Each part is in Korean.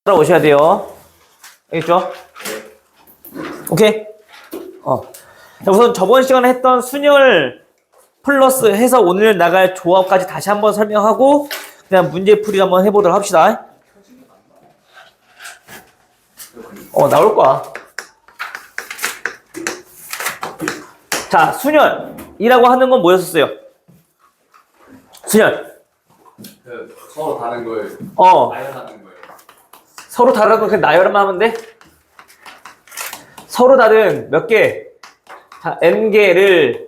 따라오셔야 돼요. 알겠죠? 오케이? 자, 우선 저번 시간에 했던 순열 플러스 해서 오늘 나갈 조합까지 다시 한번 설명하고 그냥 문제풀이 한번 해보도록 합시다. 나올 거야. 자, 순열이라고 하는 건 뭐였었어요? 순열. 서로 다른 걸 나열하는 거예요. 서로 다른 거 그냥 나열만 하면 돼? 서로 다른 몇 개? 자, n개를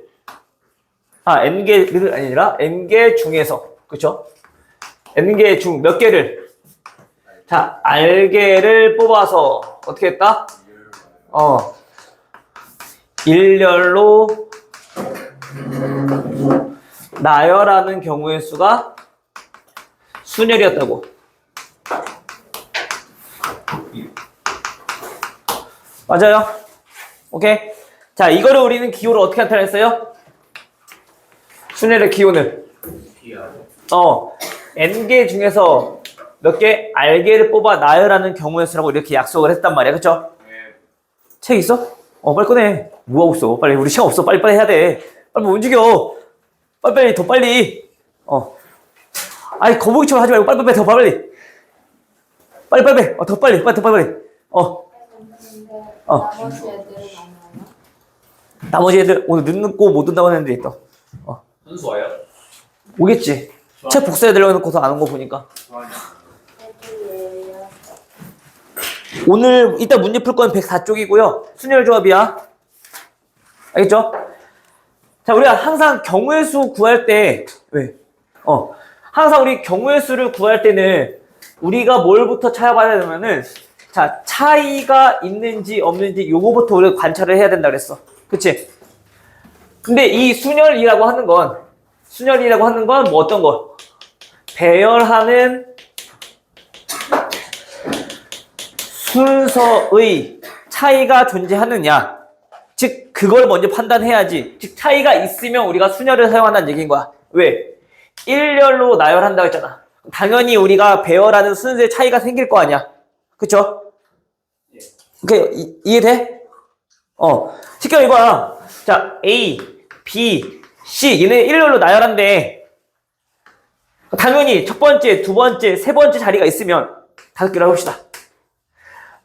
n개를 아니라 n개 중에서, 그쵸? n개 중 몇 개를? 자, r개를 뽑아서 어떻게 했다? 일렬로 나열하는 경우의 수가 순열이었다고. 맞아요? 오케이? 자, 이거를 우리는 기호를 어떻게 나타냈어요? 순열의 기호는 n개 중에서 몇 개? r개를 뽑아 나열하는 경우의 수라고 이렇게 약속을 했단 말이야. 그쵸? 네. 책 있어? 빨리 꺼내. 뭐하고 있어? 빨리, 우리 시간 없어. 빨리빨리 해야 돼. 빨리 움직여. 빨리빨리, 더 빨리. 아니, 거북이처럼 하지 말고 빨리빨리, 더 빨리. 빨리빨리, 더 빨리, 더 빨리. 나머지 애들은 안 나오나? 나머지 애들 오늘 늦고 못 온다고 했는데 있다. 선수 와요? 오겠지. 책 복사해 달라고 해놓고서 안 온 거 보니까. 애들이에요. 오늘 이따 문제 풀 건 104쪽이고요. 순열 조합이야. 알겠죠? 자, 우리가 항상 경우의 수 구할 때 왜? 항상 우리 경우의 수를 구할 때는 우리가 뭘부터 찾아봐야 되냐면은 자, 차이가 있는지 없는지 요거부터 우리가 관찰을 해야 된다 그랬어. 그치? 근데 이 순열이라고 하는 건 뭐 어떤 거? 배열하는 순서의 차이가 존재하느냐. 즉, 그걸 먼저 판단해야지. 즉, 차이가 있으면 우리가 순열을 사용한다는 얘기인 거야. 왜? 일렬로 나열한다고 했잖아. 당연히 우리가 배열하는 순서의 차이가 생길 거 아니야. 그쵸? 오케이, 이해돼? 쉽게 말해 이거야. 자, A, B, C 얘네 일렬로 나열한대. 당연히 첫 번째, 두 번째, 세 번째 자리가 있으면 5개로 해봅시다.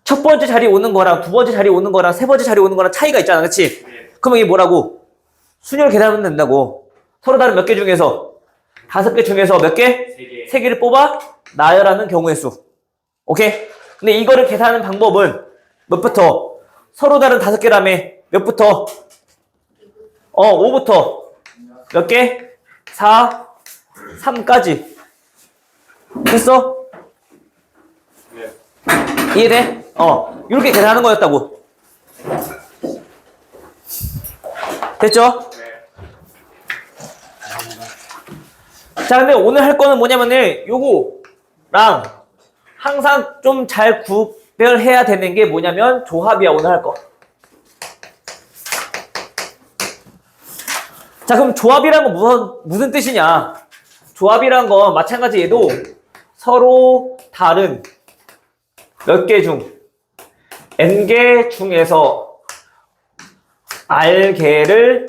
첫 번째 자리에 오는 거랑 두 번째 자리에 오는 거랑 세 번째 자리에 오는 거랑 차이가 있잖아. 그치? 그러면 이게 뭐라고? 순열 계산하면 된다고. 서로 다른 몇 개 중에서 5개 중에서 몇 개? 3개. 3개를 뽑아 나열하는 경우의 수. 오케이? 근데 이거를 계산하는 방법은 몇부터? 서로 다른 5개라며. 몇부터? 5부터. 몇 개? 4, 3까지. 됐어? 네. 이해돼? 이렇게 계산하는 거였다고. 됐죠? 네. 자, 근데 오늘 할 거는 뭐냐면은 요거랑 항상 좀 잘 구별해야 되는 게 뭐냐면 조합이야. 오늘 할 거. 자, 그럼 조합이란 건 무슨 뜻이냐? 조합이란 건 마찬가지 얘도 서로 다른 몇 개 중 n개 중에서 r개를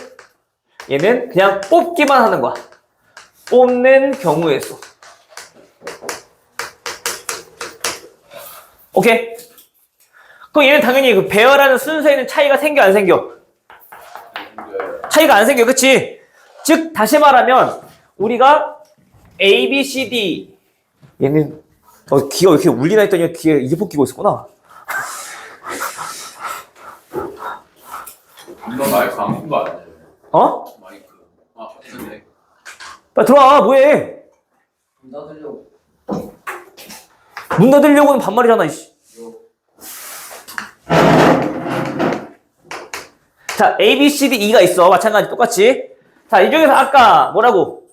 얘는 그냥 뽑기만 하는 거야. 뽑는 경우의 수. 오케이? 그럼 얘는 당연히 그 배열하는 순서에는 차이가 생겨 안 생겨? 차이가 안 생겨. 그치? 즉 다시 말하면 우리가 A, B, C, D 얘는 귀가 왜 이렇게 울리나 했더니 귀에 이어폰 끼고 있었구나. 이거 마이크 안 푼 거 아니에요? 마이크. 없는데. 빨리 들어와. 뭐해? 문 닫으려고. 문 닫으려고는 반말이잖아. 이씨. 자, A, B, C, D, E가 있어. 마찬가지 똑같이. 자, 이 중에서 아까 뭐라고?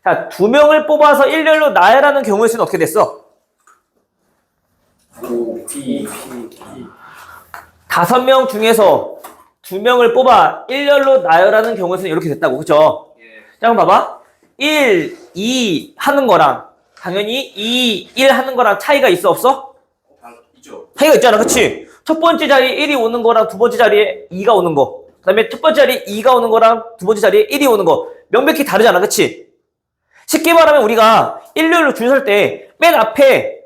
자, 2명을 뽑아서 일렬로 나열하는 경우의 수는 어떻게 됐어? O, P, 5명 중에서 2명을 뽑아 일렬로 나열하는 경우의 수는 이렇게 됐다고. 그쵸? 자, 그럼 봐봐. 1, 2 하는 거랑 당연히 2, 1 하는 거랑 차이가 있어 없어? 차이가 있잖아. 그치? 첫 번째 자리에 1이 오는 거랑 두 번째 자리에 2가 오는 거. 그 다음에 첫 번째 자리에 2가 오는 거랑 두 번째 자리에 1이 오는 거. 명백히 다르잖아. 그치? 쉽게 말하면 우리가 일렬로 줄 설 때 맨 앞에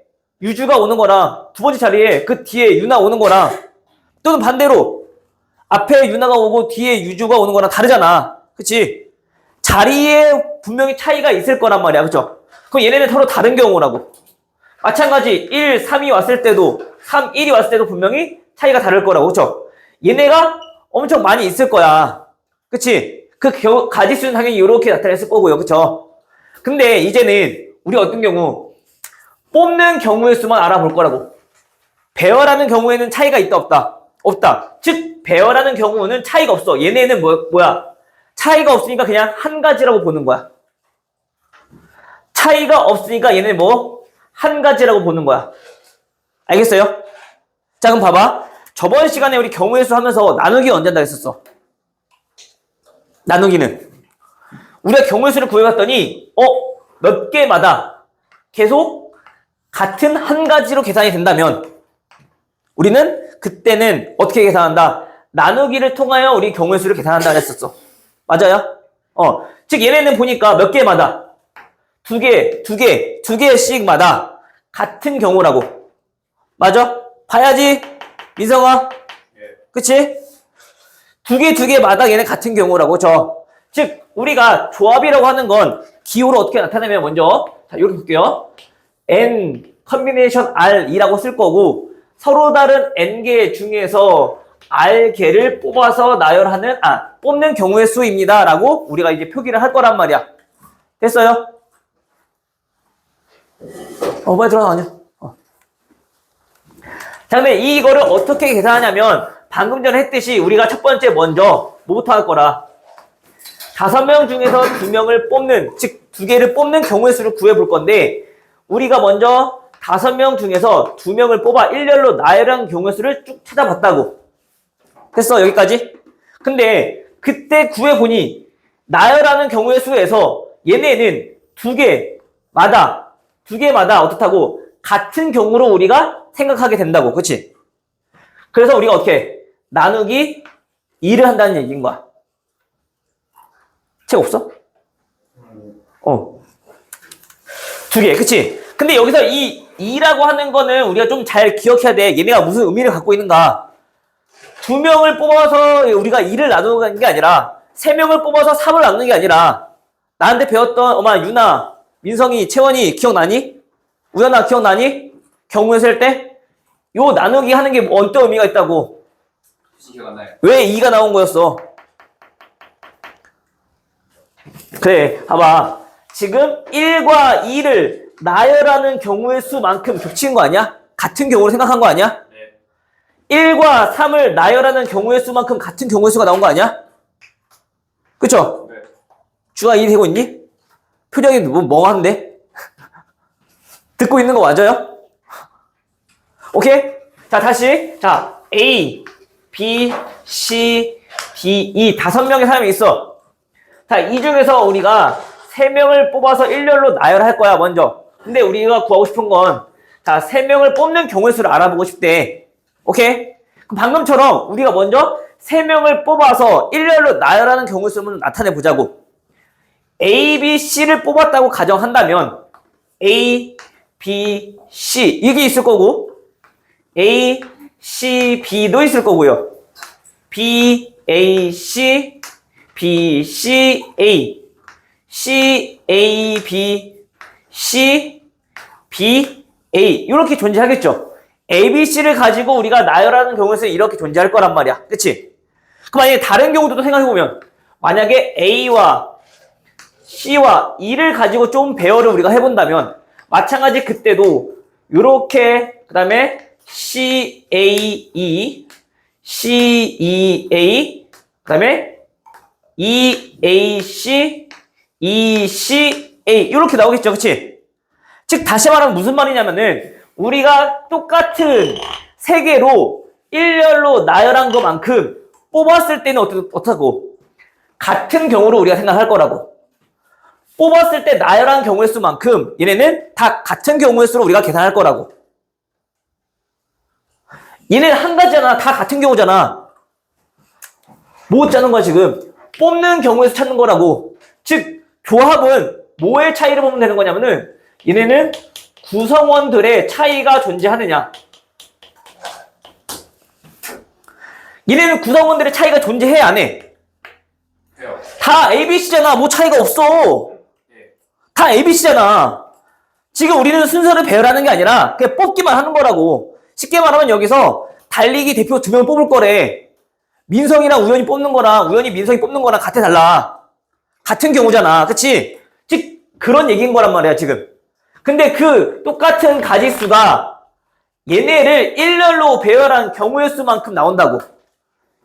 유주가 오는 거랑 두 번째 자리에 그 뒤에 유나 오는 거랑 또는 반대로 앞에 유나가 오고 뒤에 유주가 오는 거랑 다르잖아. 그치? 자리에 분명히 차이가 있을 거란 말이야. 그쵸? 그럼 얘네는 서로 다른 경우라고. 마찬가지 1, 3이 왔을 때도 3, 1이 왔을 때도 분명히 차이가 다를 거라고. 그쵸? 얘네가 엄청 많이 있을 거야. 그치? 그 가지수는 당연히 이렇게 나타냈을 거고요. 그쵸? 근데 이제는 우리 어떤 경우 뽑는 경우의 수만 알아볼 거라고. 배열하는 경우에는 차이가 있다 없다? 없다. 즉 배열하는 경우는 차이가 없어. 얘네는 뭐야? 차이가 없으니까 그냥 한 가지라고 보는 거야. 차이가 없으니까 얘네 한 가지라고 보는 거야. 알겠어요? 자, 그럼 봐봐. 저번 시간에 우리 경우의 수 하면서 나누기 언제 한다 했었어? 나누기는 우리가 경우의 수를 구해봤더니 몇 개마다 계속 같은 한 가지로 계산이 된다면 우리는 그때는 어떻게 계산한다? 나누기를 통하여 우리 경우의 수를 계산한다 했었어. 맞아요? 즉 얘네는 보니까 몇 개마다 두 개씩마다 같은 경우라고. 맞아? 봐야지, 민성아. 그치? 두 개마다 얘네 같은 경우라고. 즉 우리가 조합이라고 하는 건 기호로 어떻게 나타내면 먼저 자 이렇게 볼게요. n 컨비네이션 r이라고 쓸 거고 서로 다른 n개 중에서 r개를 뽑아서 나열하는 뽑는 경우의 수입니다 라고 우리가 이제 표기를 할 거란 말이야. 됐어요? 빨리 들어가. 자, 근데 이거를 어떻게 계산하냐면 방금 전에 했듯이 우리가 첫 번째 먼저 뭐부터 할 거라? 5명 중에서 2명을 뽑는, 즉 2개를 뽑는 경우의 수를 구해볼 건데 우리가 먼저 5명 중에서 2명을 뽑아 일렬로 나열한 경우의 수를 쭉 찾아봤다고. 됐어? 여기까지? 근데 그때 구해보니 나열하는 경우의 수에서 얘네는 2개마다 어떻다고? 같은 경우로 우리가 생각하게 된다고. 그치? 그래서 우리가 어떻게 나누기 2를 한다는 얘기인 거야. 책 없어? 2개. 그치? 근데 여기서 이 2라고 하는 거는 우리가 좀 잘 기억해야 돼. 얘네가 무슨 의미를 갖고 있는가. 2명을 뽑아서 우리가 2를 나누는 게 아니라 3명을 뽑아서 3을 나누는 게 아니라 나한테 배웠던 엄마 유나, 민성이, 채원이 기억나니? 우연아 기억나니? 경우에 쓸 때? 요 나누기 하는 게 어떤 의미가 있다고? 기억 안 나요. 왜 2가 나온 거였어? 그래, 봐봐. 지금 1과 2를 나열하는 경우의 수만큼 겹친 거 아니야? 같은 경우로 생각한 거 아니야? 네. 1과 3을 나열하는 경우의 수만큼 같은 경우의 수가 나온 거 아니야? 그쵸? 네. 주아 이해되고 있니? 표정이 멍한데? 듣고 있는 거 맞아요? 오케이? 자, 다시. 자, A, B, C, D, E 5명의 사람이 있어. 자, 이 중에서 우리가 3명을 뽑아서 일렬로 나열할 거야, 먼저. 근데 우리가 구하고 싶은 건, 자, 3명을 뽑는 경우의 수를 알아보고 싶대. 오케이? 그럼 방금처럼 우리가 먼저 3명을 뽑아서 일렬로 나열하는 경우의 수를 나타내 보자고. A, B, C를 뽑았다고 가정한다면, A, B, C. 이게 있을 거고, A, C, B도 있을 거고요. B, A, C, B, C, A, C, A, B, C, B, A 이렇게 존재하겠죠. A, B, C를 가지고 우리가 나열하는 경우에는 이렇게 존재할 거란 말이야. 그치? 그럼 만약에 다른 경우도 생각해보면 만약에 A와 C와 E를 가지고 좀 배열을 우리가 해본다면 마찬가지 그때도 이렇게 그 다음에 C, A, E, C, E, A 그 다음에 E, A, C, E, C, A 이렇게 나오겠죠. 그치? 즉 다시 말하면 무슨 말이냐면은 우리가 똑같은 세 개로 일렬로 나열한 것만큼 뽑았을 때는 어떻다고? 같은 경우로 우리가 생각할 거라고. 뽑았을 때 나열한 경우의 수만큼 얘네는 다 같은 경우의 수로 우리가 계산할 거라고. 얘네는 한 가지잖아. 다 같은 경우잖아. 뭐 짜는 거야, 지금? 뽑는 경우에서 찾는 거라고. 즉, 조합은 뭐의 차이를 보면 되는 거냐면은, 얘네는 구성원들의 차이가 존재하느냐. 얘네는 구성원들의 차이가 존재해, 안 해? 해요. 다 ABC잖아. 뭐 차이가 없어. 예. 다 ABC잖아. 지금 우리는 순서를 배열하는 게 아니라 그냥 뽑기만 하는 거라고. 쉽게 말하면 여기서 달리기 대표 2명 뽑을 거래. 민성이랑 우연히 뽑는 거랑 우연히 민성이 뽑는 거랑 같아 달라. 같은 경우잖아. 그치? 즉 그런 얘기인 거란 말이야 지금. 근데 그 똑같은 가지수가 얘네를 일렬로 배열한 경우의 수만큼 나온다고.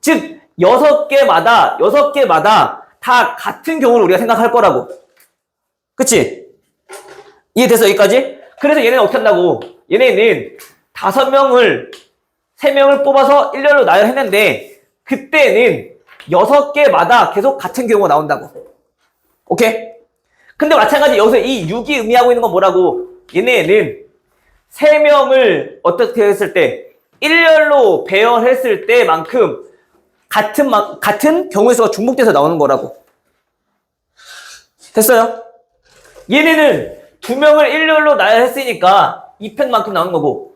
즉 6개마다 다 같은 경우를 우리가 생각할 거라고. 그치? 이해됐어 여기까지? 그래서 얘네는 어떻게 한다고? 얘네는 3명을 뽑아서 일렬로 나열했는데 그때는 6개마다 계속 같은 경우가 나온다고. 오케이? 근데 마찬가지 여기서 이 6이 의미하고 있는 건 뭐라고? 얘네는 3명을 어떻게 했을 때 일렬로 배열했을 때만큼 같은 경우의 수가 중복돼서 나오는 거라고. 됐어요? 얘네는 2명을 일렬로 나열했으니까 2팩만큼 나오는 거고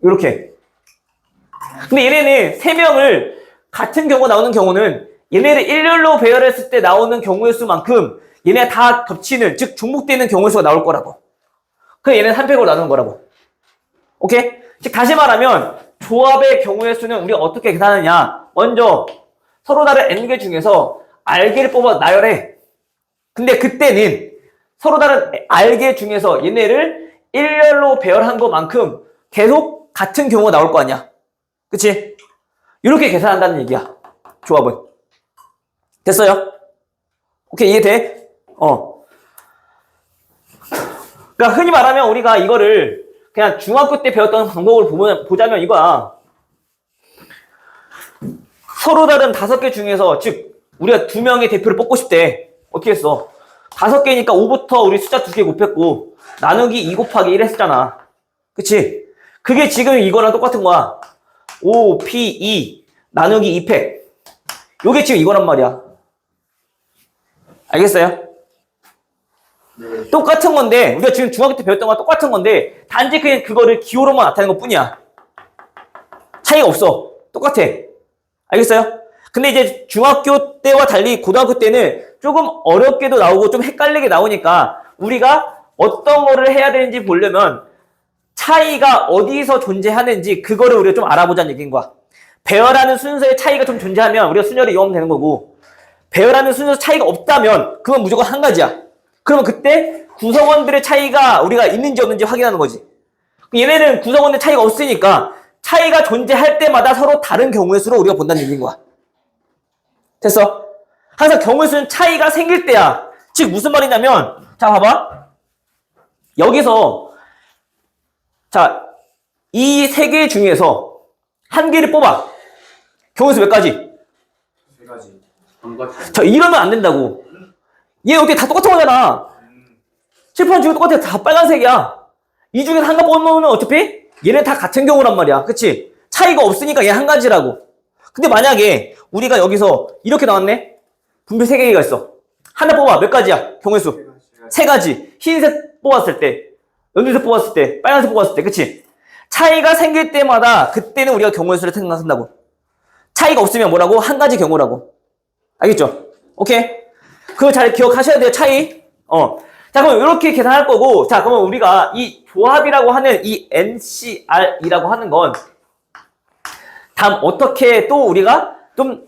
이렇게. 근데 얘네는 3명을 같은 경우 나오는 경우는 얘네를 일렬로 배열했을 때 나오는 경우의 수만큼 얘네가 다 겹치는, 즉 중복되는 경우의 수가 나올 거라고. 그래서 얘네는 3팩으로 나누는 거라고. 오케이? 즉 다시 말하면 조합의 경우의 수는 우리가 어떻게 계산하느냐. 먼저 서로 다른 n개 중에서 r개를 뽑아 나열해. 근데 그때는 서로 다른 r개 중에서 얘네를 일렬로 배열한 것만큼 계속 같은 경우가 나올 거 아니야. 그치? 이렇게 계산한다는 얘기야. 조합은. 됐어요? 오케이, 이해돼? 그러니까 흔히 말하면 우리가 이거를 그냥 중학교 때 배웠던 방법을 보자면 이거야. 서로 다른 5개 중에서, 즉 우리가 2명의 대표를 뽑고 싶대. 어떻게 했어? 5개니까 5부터 우리 숫자 2개 곱했고 나누기 2 곱하기 1 했잖아. 그치? 그게 지금 이거랑 똑같은 거야. 5, P, 2 나누기 2팩. 요게 지금 이거란 말이야. 알겠어요? 네. 똑같은 건데 우리가 지금 중학교 때 배웠던 거랑 똑같은 건데 단지 그냥 그거를 기호로만 나타내는 것 뿐이야. 차이가 없어. 똑같아. 알겠어요? 근데 이제 중학교 때와 달리 고등학교 때는 조금 어렵게도 나오고 좀 헷갈리게 나오니까 우리가 어떤 거를 해야 되는지 보려면 차이가 어디서 존재하는지 그거를 우리가 좀 알아보자는 얘기인 거야. 배열하는 순서의 차이가 좀 존재하면 우리가 순열을 이용하면 되는 거고 배열하는 순서 차이가 없다면 그건 무조건 한 가지야. 그러면 그때 구성원들의 차이가 우리가 있는지 없는지 확인하는 거지. 얘네는 구성원의 차이가 없으니까 차이가 존재할 때마다 서로 다른 경우의 수로 우리가 본다는 얘기인 거야. 됐어? 항상 경우의 수는 차이가 생길 때야. 즉 무슨 말이냐면 자 봐봐. 여기서 자 이 3개 중에서 한 개를 뽑아. 경우의 수 몇 가지? 3가지. 한 가지. 자 이러면 안 된다고. 얘 어떻게 다 똑같은 거잖아. 칠판 중에 똑같아. 다 빨간색이야. 이 중에서 한 가 뽑으면 어차피 얘네 다 같은 경우란 말이야. 그치? 차이가 없으니까 얘 한 가지라고. 근데 만약에 우리가 여기서 이렇게 나왔네? 분별 3개가 있어. 하나 뽑아. 몇 가지야? 경우의 수. 3가지. 흰색 뽑았을 때, 연두색 뽑았을 때, 빨간색 뽑았을 때. 그치? 차이가 생길 때마다 그때는 우리가 경우의 수를 생각한다고. 차이가 없으면 뭐라고? 한 가지 경우라고. 알겠죠? 오케이? 그거 잘 기억하셔야 돼요. 차이. 자, 그럼 이렇게 계산할 거고, 자, 그러면 우리가 이 조합이라고 하는 이 NCR이라고 하는 건 다음 어떻게 또 우리가 좀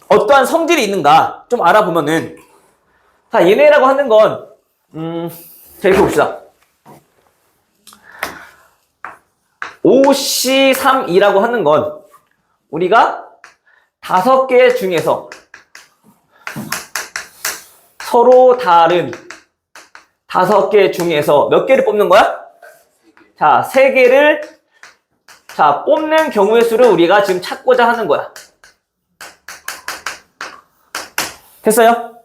어떠한 성질이 있는가 좀 알아보면은 자, 얘네라고 하는 건 자, 이렇게 봅시다. OC32라고 하는 건 우리가 5개 중에서 서로 다른 5개 중에서 몇 개를 뽑는 거야? 자, 3개를 자, 뽑는 경우의 수를 우리가 지금 찾고자 하는 거야. 됐어요?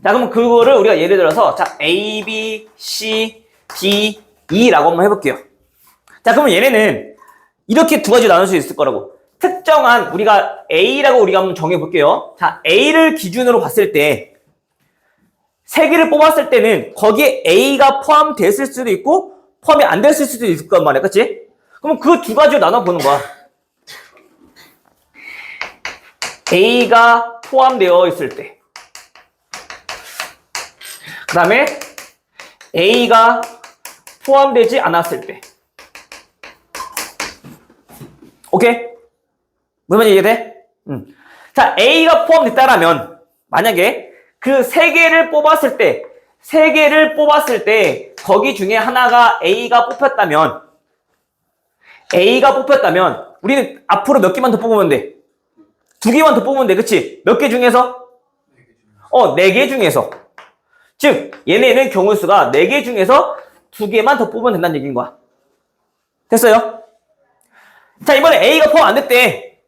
자, 그럼 그거를 우리가 예를 들어서 자, A, B, C, D, E라고 한번 해볼게요. 자, 그러면 얘네는 이렇게 두 가지로 나눌 수 있을 거라고. 특정한 우리가 A라고 우리가 한번 정해 볼게요. 자, A를 기준으로 봤을 때 세 개를 뽑았을 때는 거기에 A가 포함됐을 수도 있고 포함이 안 됐을 수도 있을 거란 말이야. 그치? 그럼 그 두 가지로 나눠 보는 거야. A가 포함되어 있을 때. 그 다음에 A가 포함되지 않았을 때. 오케이? 무슨 말인지 이해돼? 자, A가 포함됐다라면 만약에 그 세 개를 뽑았을 때 거기 중에 하나가 A가 뽑혔다면 우리는 앞으로 몇 개만 더 뽑으면 돼? 두 개만 더 뽑으면 돼. 그치? 몇 개 중에서? 네 개 중에서. 즉 얘네는 경우수가 4개 중에서 2개만 더 뽑으면 된다는 얘기인 거야. 됐어요? 자, 이번에 A가 포함 안 됐대.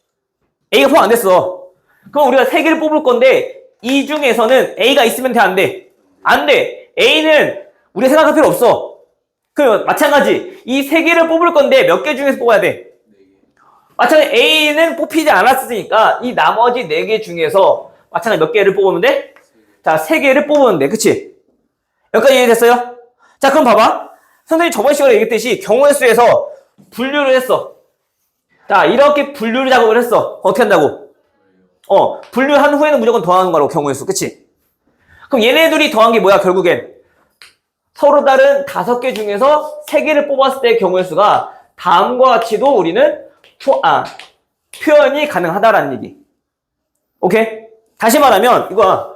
A가 포함 안 됐어. 그럼 우리가 3개를 뽑을 건데 이 중에서는 A가 있으면 돼, 안 돼? 안 돼. A는 우리가 생각할 필요 없어. 그 마찬가지 이 3개를 뽑을 건데 몇 개 중에서 뽑아야 돼? 마찬가지 A는 뽑히지 않았으니까 이 나머지 4개 중에서 마찬가지 몇 개를 뽑으면 돼? 자, 3개를 뽑으면 돼. 그치? 여기까지 이해됐어요? 자, 그럼 봐봐. 선생님이 저번 시간에 얘기했듯이 경우의 수에서 분류를 했어. 자, 이렇게 분류를 작업을 했어. 어떻게 한다고? 분류한 후에는 무조건 더하는 거라고, 경우의 수. 그치? 그럼 얘네들이 더한 게 뭐야, 결국엔? 서로 다른 5개 중에서 3개를 뽑았을 때의 경우의 수가 다음과 같이도 우리는 표현이 가능하다라는 얘기. 오케이? 다시 말하면, 이거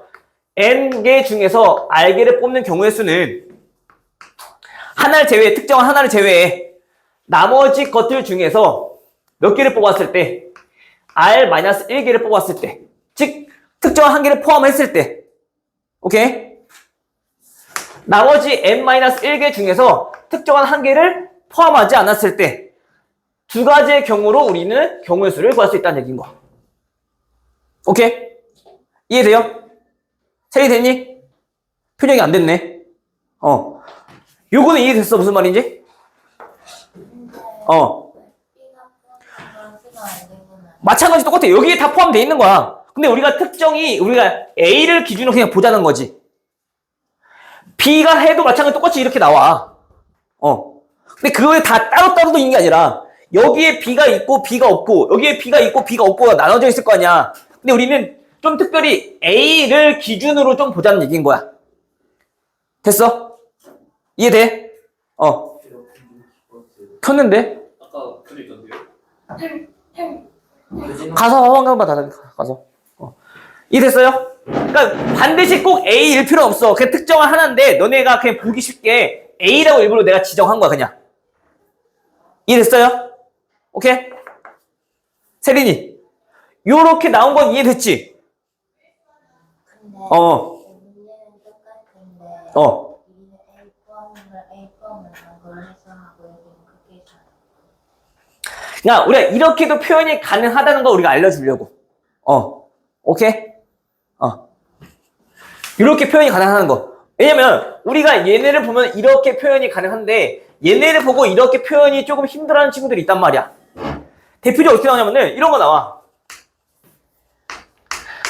n개 중에서 r개를 뽑는 경우의 수는 특정한 하나를 제외해 나머지 것들 중에서 몇 개를 뽑았을 때 r-1개를 뽑았을 때, 즉 특정한 한 개를 포함했을 때, 오케이? 나머지 n-1개 중에서 특정한 한 개를 포함하지 않았을 때 두 가지의 경우로 우리는 경우의 수를 구할 수 있다는 얘기인 거야. 오케이? 이해돼요? 이해됐니? 표정이 안 됐네. 요거는 이해됐어? 무슨 말인지? 마찬가지 똑같아. 여기에 다 포함되어 있는 거야. 근데 우리가 A를 기준으로 그냥 보자는 거지. B가 해도 마찬가지 똑같이 이렇게 나와. 근데 그거에 다 따로따로도 있는 게 아니라 여기에 B가 있고 B가 없고 여기에 B가 있고 B가 없고가 나눠져 있을 거 아니야. 근데 우리는 좀 특별히 A를 기준으로 좀 보자는 얘기인 거야. 됐어? 이해돼? 켰는데? 아까 켜져 있던데요? 가서 한번 닫아. 가서. 이해됐어요? 그러니까 반드시 꼭 A일 필요 없어. 그냥 특정한 하나인데 너네가 그냥 보기 쉽게 A라고 일부러 내가 지정한 거야, 그냥. 이해됐어요? 오케이? 세린이, 요렇게 나온 건 이해됐지? 근데 문제는 똑같은데 여기는 A 포함인 걸 A 포함을 한 걸로 해서 하고 여기는 그렇게 해서 그러니까 우리가 이렇게도 표현이 가능하다는 거 우리가 알려주려고. 오케이? 이렇게 표현이 가능하다는 거. 왜냐면 우리가 얘네를 보면 이렇게 표현이 가능한데 얘네를 보고 이렇게 표현이 조금 힘들어하는 친구들이 있단 말이야. 대표적으로 어떻게 나오냐면은 이런 거 나와.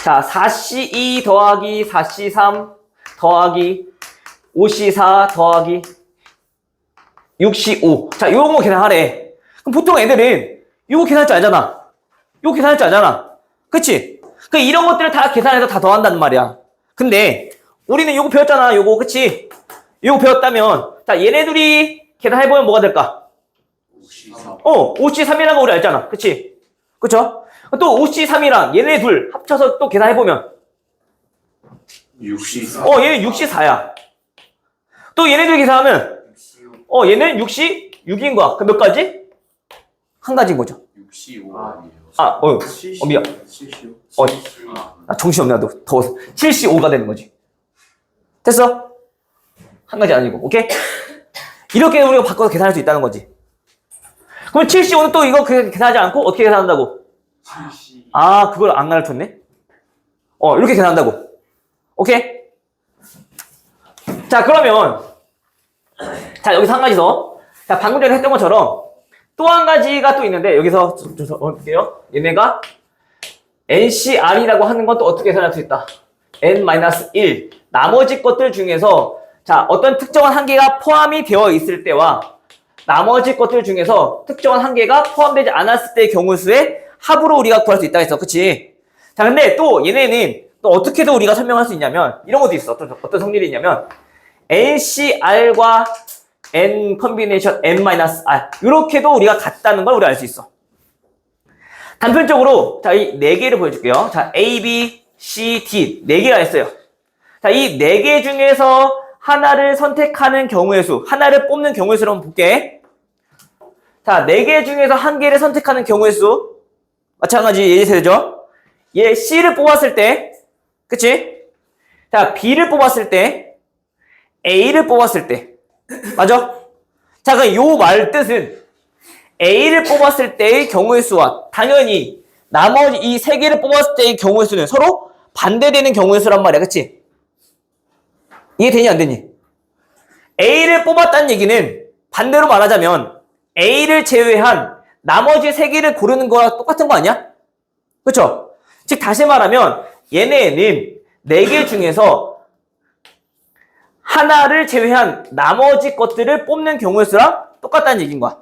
자, 4C2 더하기 4C3 더하기 5C4 더하기 6C5. 자, 요런 거 계산하래. 그럼 보통 애들은 요거 계산할 줄 알잖아. 요거 계산할 줄 알잖아. 그치? 그 이런 것들을 다 계산해서 다 더한다는 말이야. 근데 우리는 요거 배웠잖아. 요거, 그치? 요거 배웠다면 자, 얘네들이 계산해보면 뭐가 될까? 5C3이라는 거 우리 알잖아. 그치? 그쵸? 또 5C3이랑 얘네 둘 합쳐서 또 계산해보면 6C4. 얘는 6C4야. 또 얘네들 계산하면 얘는 6C6인 거야. 그럼 몇 가지? 한 가지인 거죠. 6C5 아니에요? 미안. 75. 나 정신없네. 나도 더워서 7C5가 되는 거지. 됐어? 한 가지 아니고. 오케이? 이렇게 우리가 바꿔서 계산할 수 있다는 거지. 그럼 7C5는 또 이거 계산하지 않고 어떻게 계산한다고? 7C. 그걸 안 가르쳤네? 이렇게 계산한다고. 오케이? 자, 그러면 자, 여기서 한 가지 더. 자, 방금 전에 했던 것처럼 또 한 가지가 또 있는데 여기서 좀 볼게요. 얘네가 NCR이라고 하는 건 또 어떻게 계산할 수 있다. N-1 나머지 것들 중에서 자 어떤 특정한 한계가 포함이 되어 있을 때와 나머지 것들 중에서 특정한 한계가 포함되지 않았을 때의 경우 수의 합으로 우리가 구할 수 있다 했어. 그치? 자 근데 또 얘네는 또 어떻게도 우리가 설명할 수 있냐면 이런 것도 있어. 어떤 성질이 있냐면 NCR과 N 컨비네이션 N-R 이렇게도 우리가 같다는 걸 우리가 알 수 있어. 단편적으로 자 이 네 개를 보여줄게요. 자 A, B, C, D 네 개가 있어요. 자 이 네 개 중에서 하나를 선택하는 경우의 수, 하나를 뽑는 경우의 수를 한번 볼게. 자 네 개 중에서 한 개를 선택하는 경우의 수 마찬가지 예제세죠. 얘 C를 뽑았을 때, 그치? 자 B를 뽑았을 때, A를 뽑았을 때, 맞아? 자 그럼 요 말 뜻은 A를 뽑았을 때의 경우의 수와 당연히 나머지 이 세 개를 뽑았을 때의 경우의 수는 서로 반대되는 경우의 수란 말이야. 그치? 이해되니 안 되니? A를 뽑았다는 얘기는 반대로 말하자면 A를 제외한 나머지 세 개를 고르는 거랑 똑같은 거 아니야? 그쵸? 즉 다시 말하면 얘네는 네 개 중에서 하나를 제외한 나머지 것들을 뽑는 경우의 수랑 똑같다는 얘기인 거야.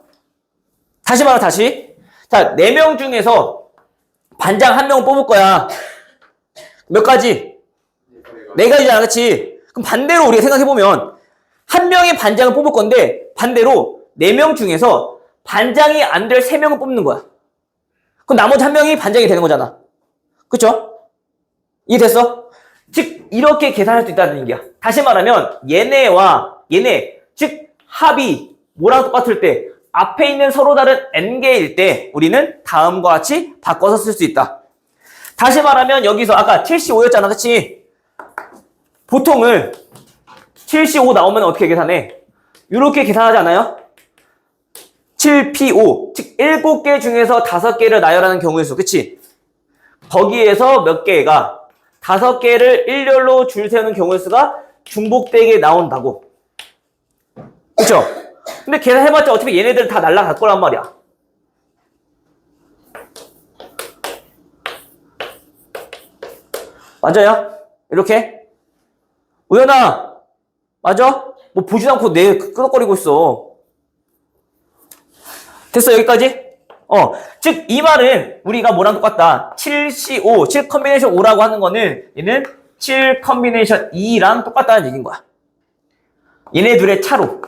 다시 말하 다시. 자, 4명 중에서 반장 1명을 뽑을 거야. 몇 가지? 4가지잖아, 그치? 그럼 반대로 우리가 생각해보면 한 명이 반장을 뽑을 건데 반대로 4명 중에서 반장이 안 될 3명을 뽑는 거야. 그럼 나머지 한 명이 반장이 되는 거잖아. 그쵸? 이해됐어? 즉 이렇게 계산할 수 있다는 얘기야. 다시 말하면 얘네와 얘네 즉 합이 뭐랑 똑같을 때 앞에 있는 서로 다른 n개일 때 우리는 다음과 같이 바꿔서 쓸 수 있다. 다시 말하면 여기서 아까 75였잖아. 그치? 보통은 75 나오면 어떻게 계산해? 이렇게 계산하지 않아요? 7P5 즉 7개 중에서 5개를 나열하는 경우의 수. 그치? 거기에서 몇 개가 5개를 일렬로 줄 세우는 경우의 수가 중복되게 나온다고. 그쵸? 근데 계산해봤자 어차피 얘네들은 다 날라갈 거란 말이야. 맞아요? 이렇게? 우연아, 맞아? 뭐 보지도 않고 내 끄덕거리고 있어. 됐어, 여기까지? 즉, 이 말은 우리가 뭐랑 똑같다. 7C5, 7 컨비네이션 5라고 하는 거는 얘는 7 컨비네이션 2랑 똑같다는 얘기인 거야. 얘네 둘의 차로.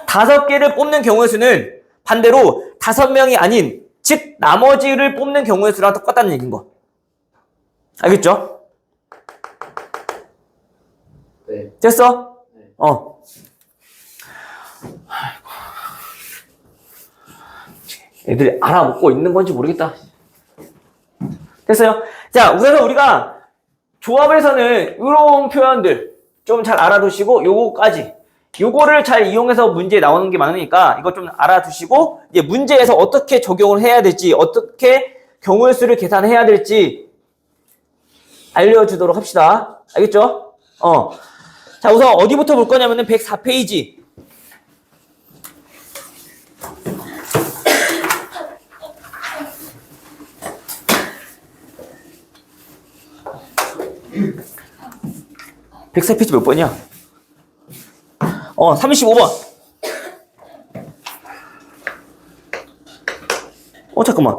5개를 뽑는 경우의 수는 반대로 5명이 아닌, 즉, 나머지를 뽑는 경우의 수랑 똑같다는 얘기인 거. 알겠죠? 네. 됐어? 네. 애들이 알아먹고 있는 건지 모르겠다. 됐어요? 자, 우선 우리가 조합에서는 이런 표현들 좀 잘 알아두시고 요거까지 요거를 잘 이용해서 문제에 나오는 게 많으니까 이거 좀 알아두시고 이제 문제에서 어떻게 적용을 해야 될지 어떻게 경우의 수를 계산해야 될지 알려주도록 합시다. 알겠죠? 자, 우선 어디부터 볼 거냐면은 104페이지. (104페이지) 몇 번이야? 35번. 잠깐만.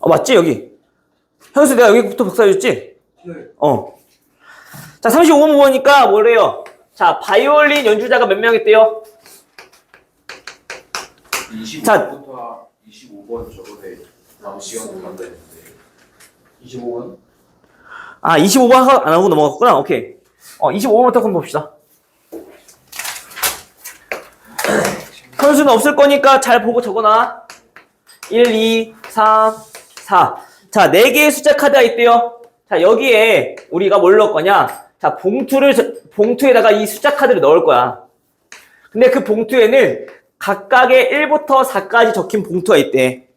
맞지, 여기? 현수 내가 여기부터 복사해줬지? 네. 자, 35번 보니까 뭐래요? 자, 바이올린 연주자가 몇 명 있대요? 25번부터 25번 저번에 다음 시간 간다 했는데 25번? 25번 안 하고 넘어갔구나. 오케이. 25번부터 한번 봅시다. 현수는 없을 거니까 잘 보고 적어놔. 1, 2, 3, 4. 자, 4개의 숫자 카드가 있대요. 자, 여기에 우리가 뭘 넣을 거냐? 자, 봉투에다가 이 숫자 카드를 넣을 거야. 근데 그 봉투에는 각각의 1부터 4까지 적힌 봉투가 있대.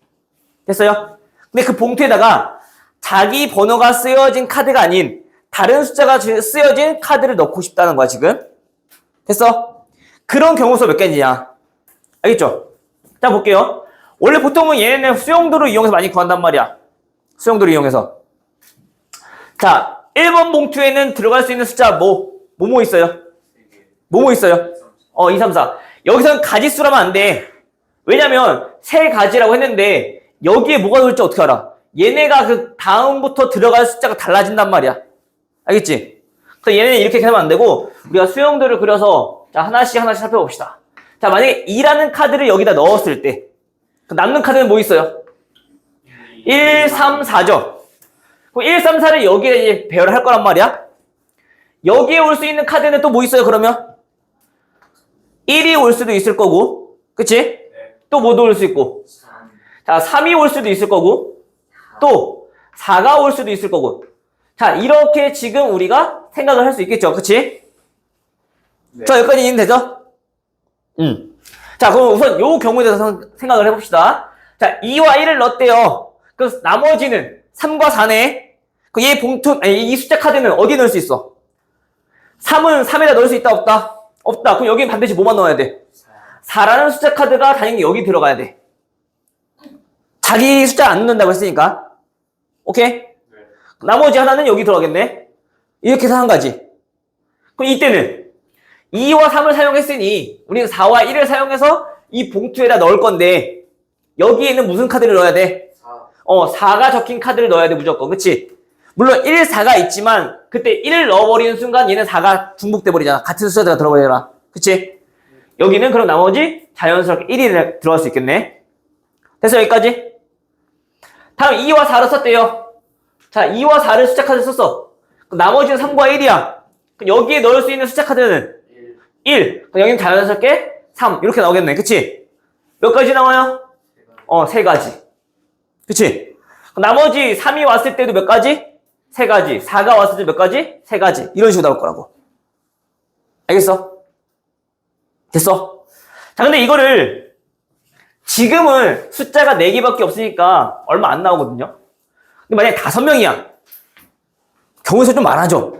됐어요? 근데 그 봉투에다가 자기 번호가 쓰여진 카드가 아닌 다른 숫자가 쓰여진 카드를 넣고 싶다는 거야, 지금. 됐어? 그런 경우수 몇 개냐? 알겠죠? 자, 볼게요. 원래 보통은 얘네는 수용도를 이용해서 많이 구한단 말이야. 수용도를 이용해서. 자, 1번 봉투에는 들어갈 수 있는 숫자 뭐 있어요? 뭐 있어요? 2, 3, 4. 여기서는 가지수라면 안 돼. 왜냐면 세 가지라고 했는데 여기에 뭐가 들어올지 어떻게 알아? 얘네가 그 다음부터 들어갈 숫자가 달라진단 말이야. 알겠지? 그래서 얘네는 이렇게 하면 안 되고 우리가 수용도를 그려서 자, 하나씩 살펴봅시다. 자, 만약에 2라는 카드를 여기다 넣었을 때 남는 카드는 뭐 있어요? 1, 3, 4죠. 그럼 1, 3, 4를 여기에 이제 배열을 할 거란 말이야. 여기에 올 수 있는 카드는 또 뭐 있어요, 그러면? 1이 올 수도 있을 거고, 그치? 또 뭐도 올 수 있고. 자, 3이 올 수도 있을 거고, 또 4가 올 수도 있을 거고. 자, 이렇게 지금 우리가 생각을 할 수 있겠죠, 그치? 네. 자, 여기까지 이해되죠? 자, 그럼 우선 요 경우에 대해서 생각을 해봅시다. 자, 2와 1을 넣었대요. 그래서 나머지는 3과 4네. 그 얘 봉투, 아니, 이 숫자 카드는 어디에 넣을 수 있어? 3은 3에다 넣을 수 있다, 없다? 없다. 그럼 여기는 반드시 뭐만 넣어야 돼? 4라는 숫자 카드가 당연히 여기 들어가야 돼. 자기 숫자 안 넣는다고 했으니까. 오케이? 네. 나머지 하나는 여기 들어가겠네. 이렇게 해서 한 가지. 그럼 이때는 2와 3을 사용했으니 우리는 4와 1을 사용해서 이 봉투에다 넣을 건데 여기에는 무슨 카드를 넣어야 돼? 4가 적힌 카드를 넣어야 돼, 무조건. 그치? 물론 1, 4가 있지만 그때 1을 넣어버리는 순간 얘는 4가 중복돼 버리잖아. 같은 숫자가 들어버리잖아. 그치? 여기는 그럼 나머지 자연스럽게 1이 들어갈 수 있겠네. 됐어, 여기까지? 다음 2와 4를 썼대요. 자, 2와 4를 숫자 카드 썼어. 그럼 나머지는 3과 1이야. 그럼 여기에 넣을 수 있는 숫자 카드는 1. 그럼 여기는 자연스럽게 3. 이렇게 나오겠네. 그치? 몇 가지 나와요? 3가지. 그치? 그럼 나머지 3이 왔을 때도 몇 가지? 3가지. 4가 왔을 때 몇 가지? 3가지. 이런 식으로 나올 거라고. 알겠어? 됐어? 자, 근데 이거를 지금은 숫자가 4개밖에 없으니까 얼마 안 나오거든요. 근데 만약에 5명이야. 경우에서 좀 많아져.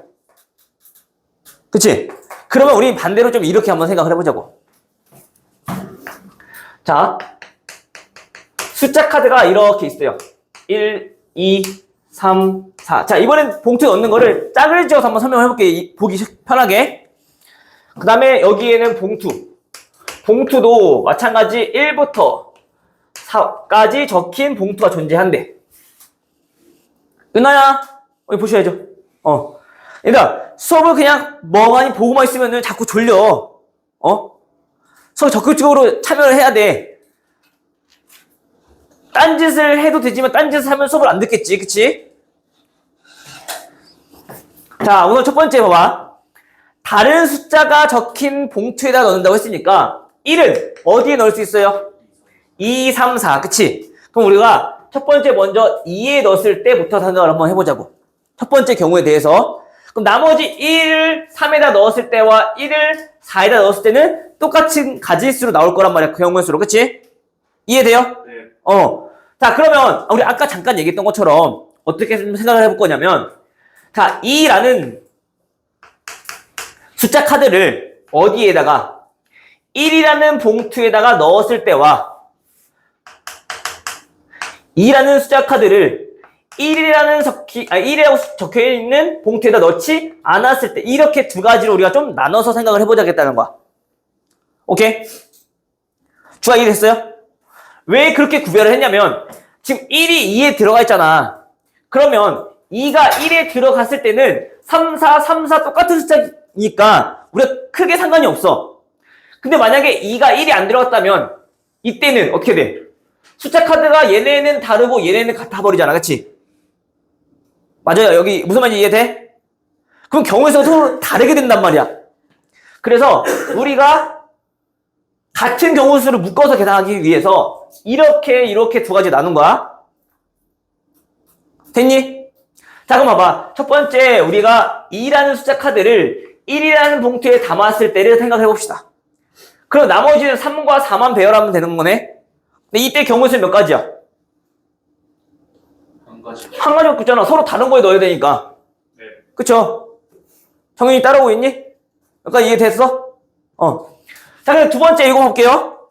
그치? 그러면 우리 반대로 좀 이렇게 한번 생각을 해보자고. 자, 숫자 카드가 이렇게 있어요. 1, 2, 3, 4. 자, 이번엔 봉투에 넣는 거를 짝을 지어서 한번 설명을 해볼게요. 보기 편하게. 그 다음에 여기에는 봉투도 마찬가지 1부터 4까지 적힌 봉투가 존재한대. 은하야, 여기 보셔야죠. 그러니까 수업을 그냥 멍하니 보고만 있으면은 자꾸 졸려. 수업 적극적으로 참여를 해야 돼. 딴짓을 해도 되지만 딴짓을 하면 수업을 안 듣겠지, 그치? 자, 우선 첫 번째 봐봐. 다른 숫자가 적힌 봉투에다 넣는다고 했으니까 1은 어디에 넣을 수 있어요? 2, 3, 4, 그치? 그럼 우리가 첫 번째 먼저 2에 넣었을 때부터 생각을 한번 해보자고. 첫 번째 경우에 대해서. 그럼 나머지 1을 3에다 넣었을 때와 1을 4에다 넣었을 때는 똑같은 가지수로 나올 거란 말이야. 그 경우의 수로, 그치? 이해돼요? 네. 자, 그러면 우리 아까 잠깐 얘기했던 것처럼 어떻게 생각을 해볼 거냐면, 자, 2라는 숫자 카드를 어디에다가 1이라는 봉투에다가 넣었을 때와 2라는 숫자 카드를 1이라고 적혀있는 봉투에다 넣지 않았을 때, 이렇게 두 가지로 우리가 좀 나눠서 생각을 해보자겠다는 거야. 오케이? 주가 이해됐어요? 왜 그렇게 구별을 했냐면, 지금 1이 2에 들어가 있잖아. 그러면 2가 1에 들어갔을 때는 3, 4, 3, 4 똑같은 숫자니까 우리가 크게 상관이 없어. 근데 만약에 2가 1이 안 들어갔다면 이때는 어떻게 돼? 숫자 카드가 얘네는 다르고 얘네는 같아 버리잖아. 그치? 맞아요. 여기 무슨 말인지 이해돼? 그럼 경우에서 서로 다르게 된단 말이야. 그래서 우리가 같은 경우 수를 묶어서 계산하기 위해서 이렇게 두 가지 나눈 거야. 됐니? 자, 그럼 봐봐. 첫 번째 우리가 2라는 숫자 카드를 1이라는 봉투에 담았을 때를 생각해 봅시다. 그럼 나머지는 3과 4만 배열하면 되는 거네. 근데 이때 경우 수는 몇 가지야? 한 가지밖에 없잖아. 서로 다른 거에 넣어야 되니까. 네. 그쵸? 정윤이 따라오고 있니? 여기까지 이해됐어? 자, 그럼 두 번째 이거 볼게요.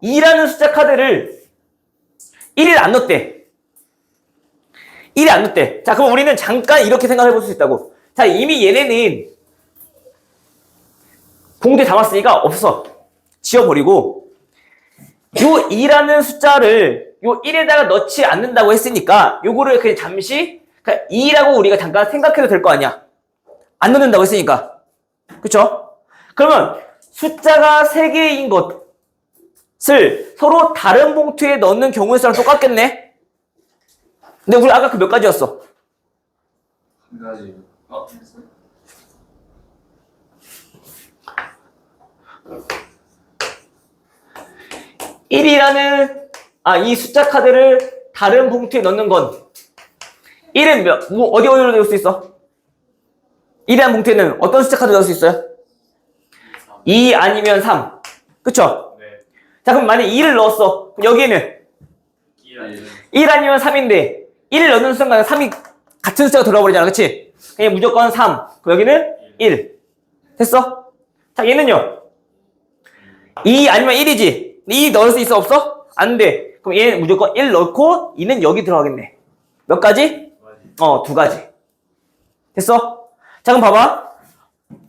2라는 숫자 카드를 1을 안 넣었대. 1이 안 넣었대. 자, 그럼 우리는 잠깐 이렇게 생각해 볼 수 있다고. 자, 이미 얘네는 봉투에 담았으니까 없어. 지워버리고, 요 2라는 숫자를 요 1에다가 넣지 않는다고 했으니까, 요거를 그냥 잠시, 그러니까 2라고 우리가 잠깐 생각해도 될 거 아니야. 안 넣는다고 했으니까. 그쵸? 그러면 숫자가 3개인 것을 서로 다른 봉투에 넣는 경우의 수랑 똑같겠네? 근데 우리 아까 그 몇 가지였어? 한 가지. 1이라는 이 숫자 카드를 다른 봉투에 넣는 건 1은 어디로 넣을 수 있어? 1이라는 봉투에는 어떤 숫자 카드 넣을 수 있어요? 2 아니면 3. 그쵸? 네. 자, 그럼 만약에 2를 넣었어. 그럼 여기에는 1 아니면 3인데 1을 넣는 순간 3이 같은 숫자가 돌아버리잖아. 그치? 그냥 무조건 3. 그럼 여기는 1. 됐어? 자, 얘는요. 2 아니면 1이지. 2 넣을 수 있어? 없어? 안 돼. 그럼 얘는 무조건 1 넣고 2는 여기 들어가겠네. 몇 가지? 2가지. 됐어? 자, 그럼 봐봐.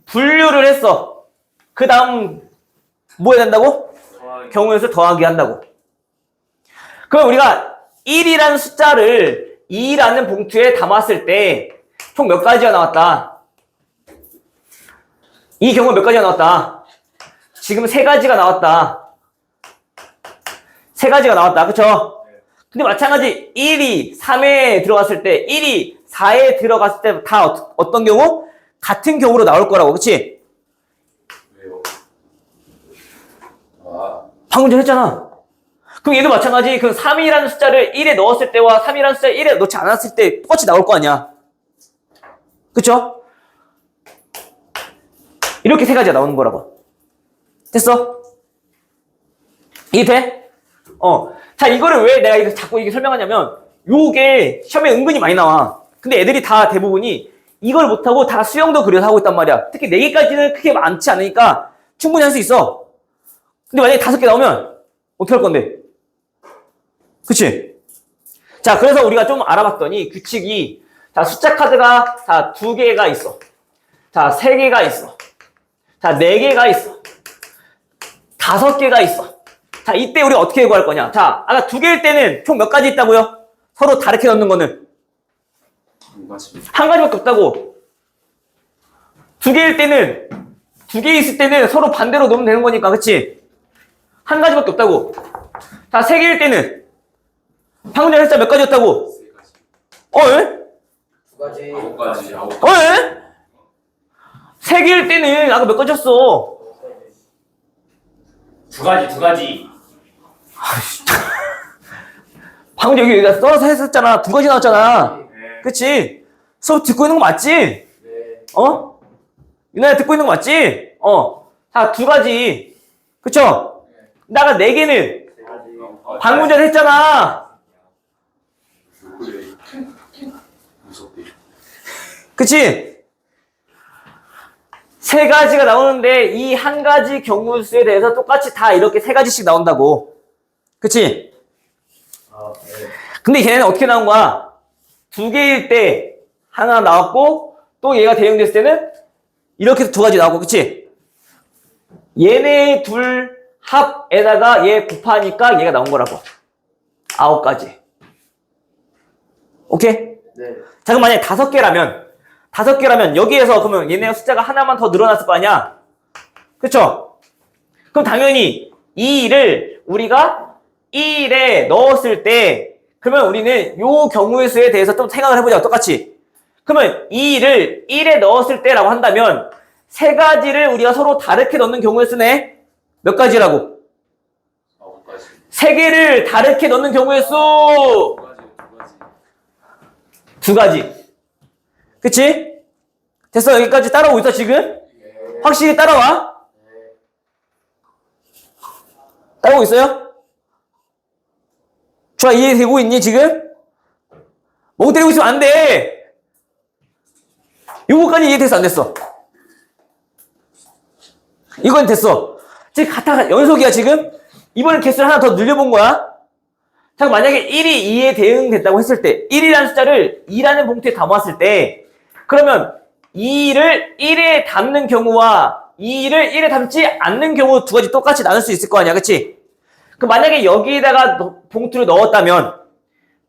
분류를 했어. 그 다음 뭐 해야 된다고? 경우의 수 더하기 한다고. 그럼 우리가 1이라는 숫자를 2라는 봉투에 담았을 때 총 몇 가지가 나왔다? 이 경우에 몇 가지가 나왔다? 지금 3가지가 나왔다. 3가지가 나왔다. 그쵸? 근데 마찬가지 1이 3에 들어갔을 때 1이 4에 들어갔을 때 다 어떤 경우? 같은 경우로 나올 거라고. 그치? 왜요? 방금 전에 했잖아. 그럼 얘도 마찬가지 그 3이라는 숫자를 1에 넣었을 때와 3이라는 숫자를 1에 넣지 않았을 때 똑같이 나올 거 아니야. 그쵸? 이렇게 3가지가 나오는 거라고. 됐어? 이해 돼? 자, 이거를 왜 내가 이거 자꾸 이게 설명하냐면 요게 시험에 은근히 많이 나와. 근데 애들이 다 대부분이 이걸 못하고 다 수영도 그려서 하고 있단 말이야. 특히 4개까지는 크게 많지 않으니까 충분히 할 수 있어. 근데 만약에 5개 나오면 어떻게 할 건데? 그치? 자, 그래서 우리가 좀 알아봤더니 규칙이 자, 숫자 카드가 자, 2개가 있어. 자, 3개가 있어. 자, 4개가 있어. 5개가 있어. 자, 이때 우리 어떻게 구할 거냐? 자, 아까 2개일 때는 총 몇 가지 있다고요? 서로 다르게 넣는 거는 한 가지밖에 없다고. 2개일 때는 2개 있을 때는 서로 반대로 넣으면 되는 거니까. 그치? 한 가지밖에 없다고. 자, 3개일 때는 방금 전에 했자 몇 가지였다고? 예? 9가지. 예? 3개일 때는 아까 몇 가지였어? 2가지. 방금 여기가 써서 했었잖아. 2가지 나왔잖아. 네. 그치? 수업 듣고 있는 거 맞지? 네. 유나야 듣고 있는 거 맞지? 자, 2가지. 그쵸? 나가 4개는 방금 전에 했잖아. 무섭게. 그치? 3가지가 나오는데 이 한 가지 경우 수에 대해서 똑같이 다 이렇게 3가지씩 나온다고. 그치? 네. 근데 걔네는 어떻게 나온 거야? 2개일 때 하나 나왔고 또 얘가 대응됐을 때는 이렇게 해서 2가지 나오고. 그치? 얘네 둘 합에다가 얘 곱하니까 얘가 나온 거라고. 9가지. 오케이? 네. 자, 그럼 만약에 5개라면 여기에서 그러면 얘네 숫자가 하나만 더 늘어났을 거 아니야? 그쵸? 그럼 당연히 이 2를 우리가 1에 넣었을 때 그러면 우리는 요 경우의 수에 대해서 좀 생각을 해보자. 똑같이. 그러면 이 2를 1에 넣었을 때라고 한다면 3가지를 우리가 서로 다르게 넣는 경우의 수네? 몇 가지라고? 9가지. 3개를 다르게 넣는 경우의 수! 2가지. 그치? 됐어? 여기까지 따라오고 있어, 지금? 확실히 따라와? 따라오고 있어요? 좋아, 이해되고 있니, 지금? 멍 때리고 있으면 안 돼! 요거까지 이해됐어, 안 됐어? 이건 됐어. 지금 같아, 연속이야, 지금? 이번엔 개수를 하나 더 늘려본 거야. 자, 만약에 1이 2에 대응됐다고 했을 때 1이라는 숫자를 2라는 봉투에 담았을 때 그러면 2를 1에 담는 경우와 2를 1에 담지 않는 경우 두 가지 똑같이 나눌 수 있을 거 아니야, 그치? 그 만약에 여기에다가 봉투를 넣었다면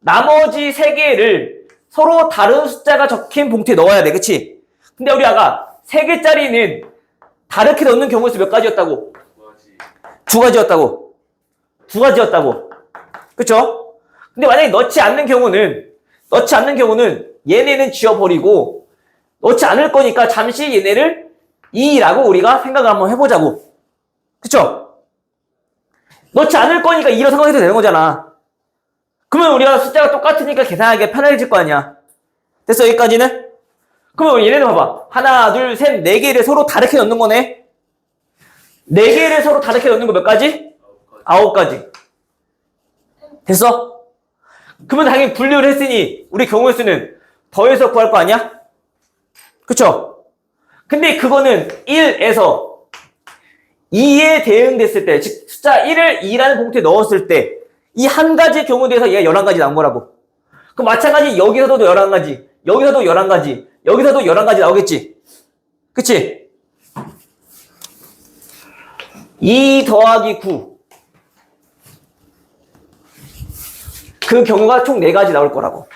나머지 세 개를 서로 다른 숫자가 적힌 봉투에 넣어야 돼, 그치? 근데 우리 아까 세 개짜리는 다르게 넣는 경우에서 몇 가지였다고? 두 가지였다고. 두 가지였다고. 그쵸? 근데 만약에 넣지 않는 경우는 얘네는 지워버리고 넣지 않을 거니까 잠시 얘네를 2라고 우리가 생각을 한번 해보자고. 그쵸? 넣지 않을 거니까 2로 생각해도 되는 거잖아. 그러면 우리가 숫자가 똑같으니까 계산하기가 편해질 거 아니야. 됐어, 여기까지는? 그러면 얘네는 봐봐. 하나, 둘, 셋, 네 개를 서로 다르게 넣는 거네. 네 개를 서로 다르게 넣는 거 몇 가지? 9가지. 됐어? 그러면 당연히 분류를 했으니 우리 경우의 수는 더해서 구할 거 아니야? 그쵸? 근데 그거는 1에서 2에 대응됐을 때, 즉 숫자 1을 2라는 봉투에 넣었을 때 이 한 가지 경우에 대해서 얘가 11가지 나온 거라고. 그럼 마찬가지 여기서도 11가지, 여기서도 11가지, 여기서도 11가지 나오겠지? 그치? 2 더하기 9. 그 경우가 총 4가지 나올 거라고.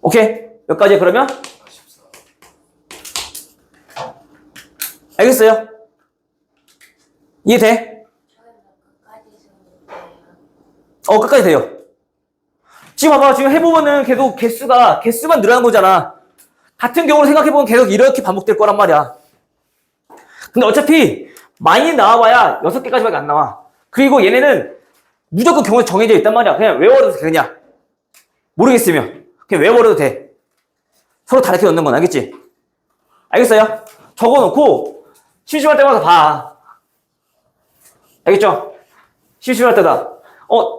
오케이? 몇 가지 그러면? 알겠어요? 이해돼? 끝까지 돼요. 지금 봐봐. 지금 해보면은 계속 개수만 늘어난 거잖아. 같은 경우를 생각해보면 계속 이렇게 반복될 거란 말이야. 근데 어차피 많이 나와봐야 6개까지밖에 안 나와. 그리고 얘네는 무조건 경우가 정해져 있단 말이야. 그냥 외워도 돼, 그냥. 모르겠으면. 그냥 외워도 돼. 서로 다르게 넣는 건 알겠지? 알겠어요? 적어놓고 심심할 때마다 봐. 알겠죠? 심심할 때다.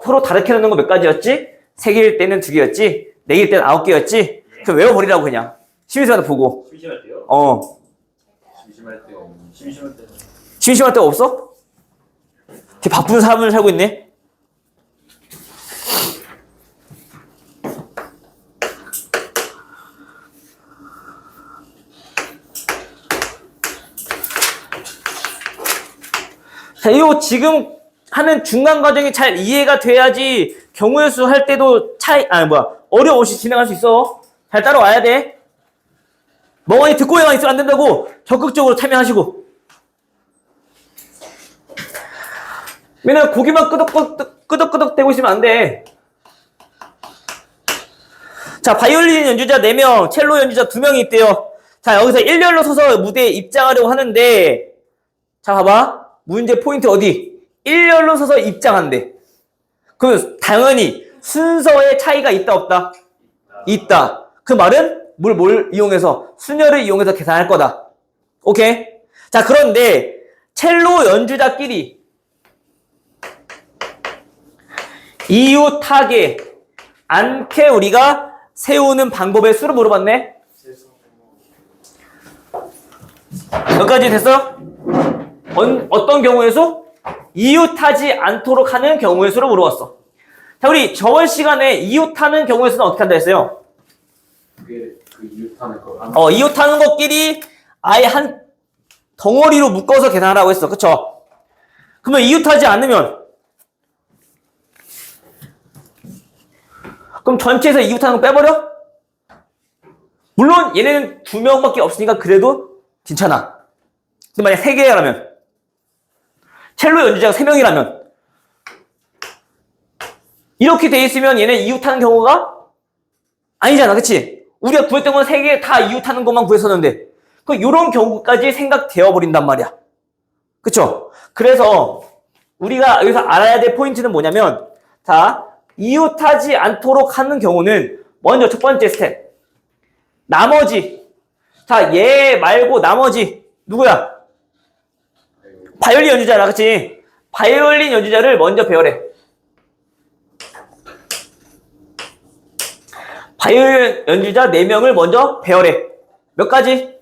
서로 다르게 넣는 거 몇 가지였지? 3개일 때는 2개였지? 4개일 때는 9개였지? 그럼 외워버리라고 그냥. 심심할 때 보고. 심심할 때요? 심심할 때는 심심할 때가 없어? 되게 바쁜 삶을 살고 있네? 자, 이거 지금 하는 중간 과정이 잘 이해가 돼야지 경우의 수 할 때도 어려움 없이 진행할 수 있어. 잘 따라와야 돼. 멍하니 듣고만 있으면 안 된다고. 적극적으로 참여하시고. 맨날 고기만 끄덕끄덕 대고 있으면 안 돼. 자, 바이올린 연주자 4명, 첼로 연주자 2명이 있대요. 자, 여기서 일렬로 서서 무대에 입장하려고 하는데, 자, 봐봐. 문제 포인트 어디? 일렬로 서서 입장한대. 그러면 당연히 순서에 차이가 있다, 없다? 있다. 그 말은 뭘 이용해서? 순열을 이용해서 계산할 거다. 오케이? 자, 그런데 첼로 연주자끼리 이웃하게 않게 우리가 세우는 방법의 수를 물어봤네? 몇 가지 됐어? 어떤 경우의 수? 이웃하지 않도록 하는 경우의 수를 물어봤어. 자, 우리 저번 시간에 이웃하는 경우의 수는 어떻게 한다 했어요? 그게 그 이웃하는 거. 이웃하는 것끼리 아예 한 덩어리로 묶어서 계산하라고 했어. 그쵸? 그러면 이웃하지 않으면 그럼 전체에서 이웃하는 거 빼버려? 물론 얘네는 2명밖에 없으니까 그래도 괜찮아. 근데 만약 3개라면 첼로 연주자가 3명이라면 이렇게 돼 있으면 얘네 이웃하는 경우가 아니잖아. 그치? 우리가 구했던 건 3개 다 이웃하는 것만 구했었는데 요런 경우까지 생각되어 버린단 말이야. 그쵸? 그래서 우리가 여기서 알아야 될 포인트는 뭐냐면 자, 이웃하지 않도록 하는 경우는 먼저 첫 번째 스텝 나머지 자, 얘 말고 나머지 누구야? 바이올린 연주자라. 그치? 바이올린 연주자를 먼저 배열해. 바이올린 연주자 4명을 먼저 배열해. 몇 가지?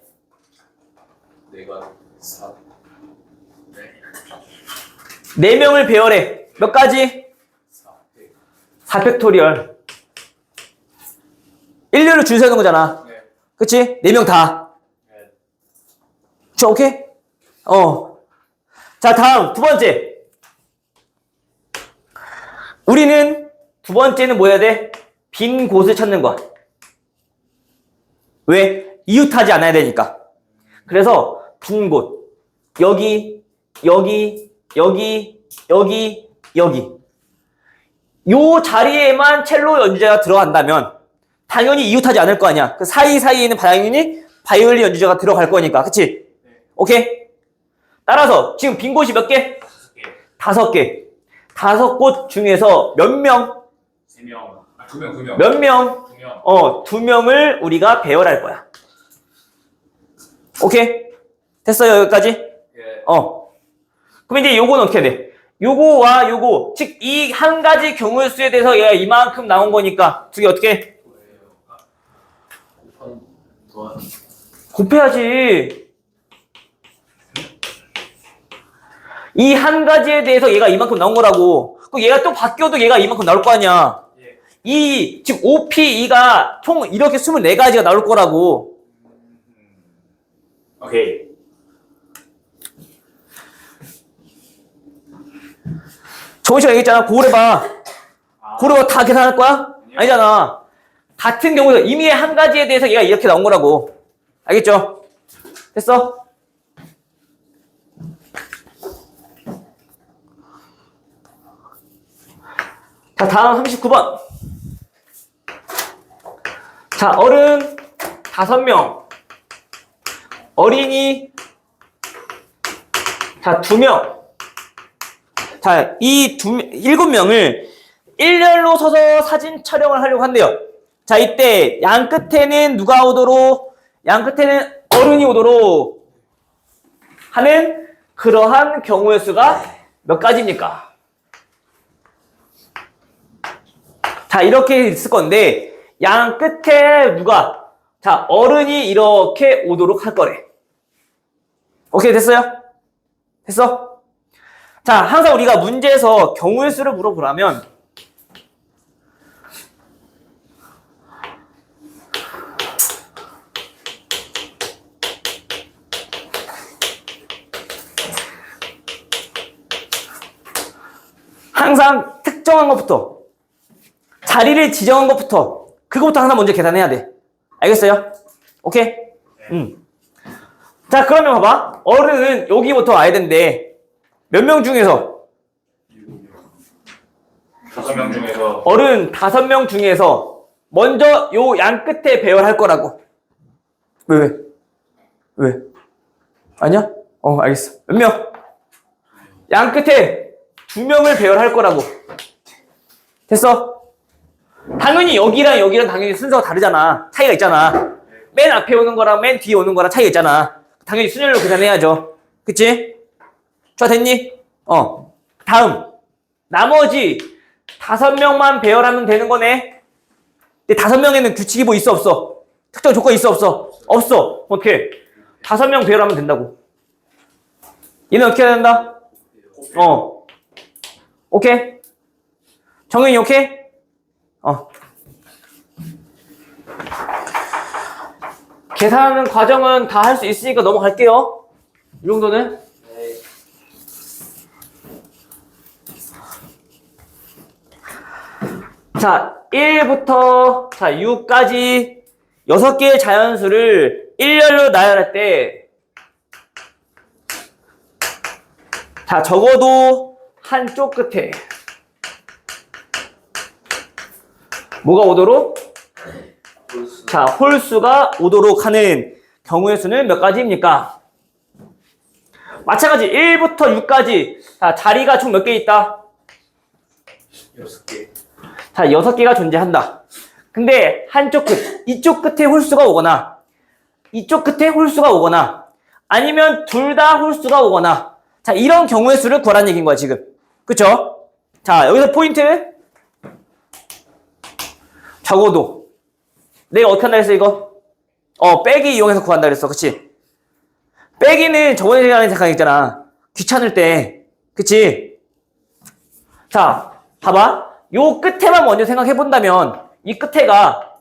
내가 4. 4명을 배열해. 몇 가지? 4팩토리얼. 일렬로 줄 세우는 거잖아. 네. 그치? 4명 다. 네. 자, 오케이? 자, 다음, 두 번째. 우리는 두 번째는 뭐 해야 돼? 빈 곳을 찾는 거야. 왜? 이웃하지 않아야 되니까. 그래서 빈 곳. 여기, 여기, 여기, 여기, 여기. 요 자리에만 첼로 연주자가 들어간다면 당연히 이웃하지 않을 거 아니야. 그 사이사이에는 당연히 바이올린 연주자가 들어갈 거니까. 그치? 오케이? 따라서 지금 빈 곳이 몇 개? 5개. 5곳 중에서 몇 명? 3명. 2명. 몇 명? 2명. 2명을 우리가 배열할 거야. 오케이? 됐어요, 여기까지? 예. 그럼 이제 요거는 어떻게 돼? 요거와 요거, 즉, 이 한 가지 경우의 수에 대해서 얘가 이만큼 나온 거니까, 두 개 어떻게? 곱해야지. 이 한 가지에 대해서 얘가 이만큼 나온 거라고. 그럼 얘가 또 바뀌어도 얘가 이만큼 나올 거 아니야. 예. 즉, OP2가 총 이렇게 24가지가 나올 거라고. 오케이. 저번 시간에 얘기했잖아. 고래봐. 고래봐 다 계산할 거야? 아니잖아. 같은 경우에 이미 한 가지에 대해서 얘가 이렇게 나온 거라고. 알겠죠? 됐어? 자, 다음 39번. 자, 어른 5명. 어린이 자, 2명. 자, 이 7명을 일렬로 서서 사진 촬영을 하려고 한대요. 자, 이때 양 끝에는 누가 오도록, 양 끝에는 어른이 오도록 하는 그러한 경우의 수가 몇 가지입니까? 자, 이렇게 있을 건데 양 끝에 누가? 자, 어른이 이렇게 오도록 할 거래. 오케이, 됐어요? 됐어? 자, 항상 우리가 문제에서 경우의 수를 물어보라면 항상 특정한 것부터 자리를 지정한 것부터 그것부터 항상 먼저 계산해야 돼. 알겠어요? 오케이? 자, 그러면 봐봐. 어른은 여기부터 와야 된대. 몇 명 중에서? 5명 중에서 어른 5명 중에서 먼저 요 양 끝에 배열할 거라고. 왜? 아니야? 알겠어. 몇 명? 양 끝에 2명을 배열할 거라고. 됐어? 당연히 여기랑 여기랑 당연히 순서가 다르잖아. 차이가 있잖아. 맨 앞에 오는 거랑 맨 뒤에 오는 거랑 차이가 있잖아. 당연히 순열로 계산해야죠. 그치? 좋아, 됐니? 다음. 나머지 5명만 배열하면 되는 거네. 근데 5명에는 규칙이 뭐 있어, 없어? 특정 조건이 있어, 없어? 없어. 어떻게? 5명 배열하면 된다고. 얘는 어떻게 해야 된다? 오케이? 정현이 오케이? 계산하는 과정은 다 할 수 있으니까 넘어갈게요. 이 정도는. 자, 1부터 6까지 6개의 자연수를 일렬로 나열할 때 자, 적어도 한쪽 끝에 뭐가 오도록? 자, 홀수가 오도록 하는 경우의 수는 몇 가지입니까? 마찬가지 1부터 6까지 자, 자리가 총 몇 개 있다? 6개. 자, 6개가 존재한다. 근데 한쪽 끝, 이쪽 끝에 홀수가 오거나 이쪽 끝에 홀수가 오거나 아니면 둘 다 홀수가 오거나 자, 이런 경우의 수를 구하라는 얘기인 거야, 지금. 그쵸? 자, 여기서 포인트 적어도 내가 어떻게 한다 했어, 이거? 빼기 이용해서 구한다 그랬어. 그치? 빼기는 저번에 시간에 잠깐 했잖아. 귀찮을 때. 그치? 자, 봐봐. 요 끝에만 먼저 생각해 본다면 이 끝에가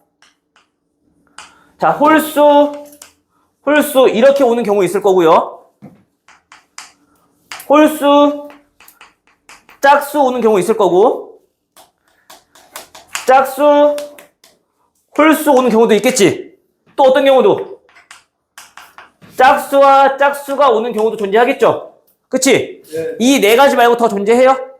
자, 홀수 이렇게 오는 경우 있을 거고요. 홀수 짝수 오는 경우 있을 거고 짝수 홀수 오는 경우도 있겠지. 또 어떤 경우도 짝수와 짝수가 오는 경우도 존재하겠죠. 그치? 네. 이 네 가지 말고 더 존재해요?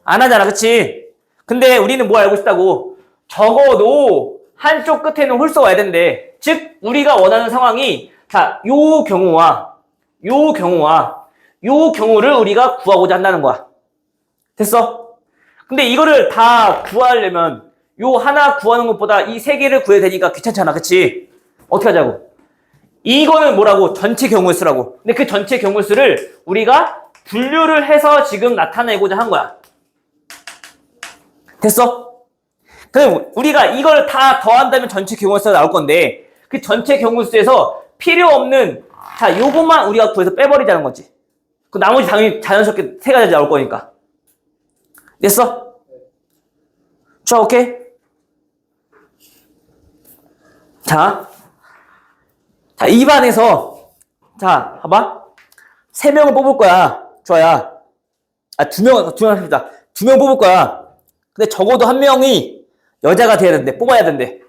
안 하잖아. 그치? 근데 우리는 뭐 알고 싶다고? 적어도 한쪽 끝에는 홀수가 와야 된대. 즉 우리가 원하는 상황이 자, 요 경우와 요 경우를 우리가 구하고자 한다는 거야. 됐어? 근데 이거를 다 구하려면 요 하나 구하는 것보다 이 세 개를 구해야 되니까 귀찮잖아. 그치? 어떻게 하자고? 이거는 뭐라고? 전체 경우의 수라고. 근데 그 전체 경우의 수를 우리가 분류를 해서 지금 나타내고자 한 거야. 됐어? 그럼 우리가 이걸 다 더한다면 전체 경우의 수가 나올 건데 그 전체 경우의 수에서 필요 없는 자, 요것만 우리가 구해서 빼버리자는 거지. 그 나머지 당연히 자연스럽게 세 가지 나올 거니까. 됐어? 자, 오케이? 자, 2반에서 자, 봐봐. 3명을 뽑을 거야. 좋아야. 아, 2명 합시다. 2명 뽑을 거야. 근데 적어도 1명이 여자가 돼야 된대. 뽑아야 된대.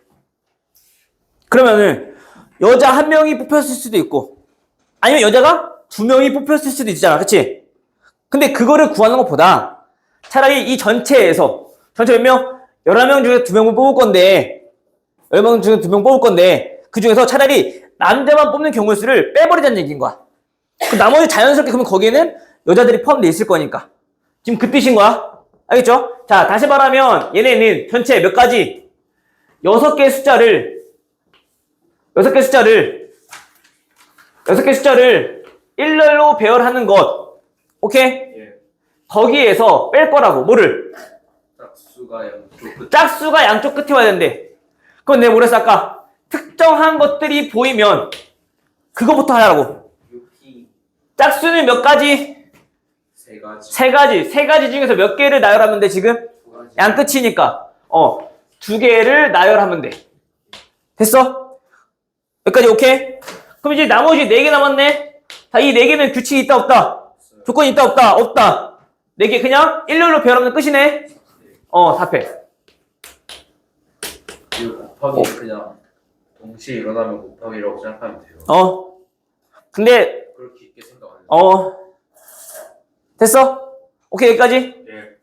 그러면은 여자 1명이 뽑혔을 수도 있고 아니면 여자가 2명이 뽑혔을 수도 있잖아. 그치? 근데 그거를 구하는 것보다 차라리 이 전체 몇 명? 11명 중에 2명을 뽑을 건데 10명 중에 2명 뽑을 건데 그 중에서 차라리 남자만 뽑는 경우의 수를 빼버리자는 얘기인 거야. 그 나머지 자연스럽게 그러면 거기에는 여자들이 포함되어 있을 거니까. 지금 그 뜻인 거야. 알겠죠? 자, 다시 말하면 얘네는 전체 몇 가지? 6개의 숫자를 일렬로 배열하는 것. 오케이? 예. 거기에서 뺄 거라고. 뭐를? 짝수가 양쪽 끝에 와야 된대. 그건 내가 뭐랬어 아까? 특정한 것들이 보이면 그거부터 하라고. 짝수는 몇 가지? 세 가지 중에서 몇 개를 나열하면 돼 지금? 양 끝이니까 2개를 나열하면 돼. 됐어? 여기까지 오케이? 그럼 이제 나머지 4개 남았네. 자, 이 4개는 규칙이 있다 없다? 조건이 있다 없다? 없다. 4개 그냥 일렬로 배열하면 끝이네. 답해. 이거 곱하기 그냥 동시에 일어나면 곱하기라고 생각하면 돼요. 근데 그렇게 깊게 생각 안 해요. 됐어? 오케이 여기까지? 예.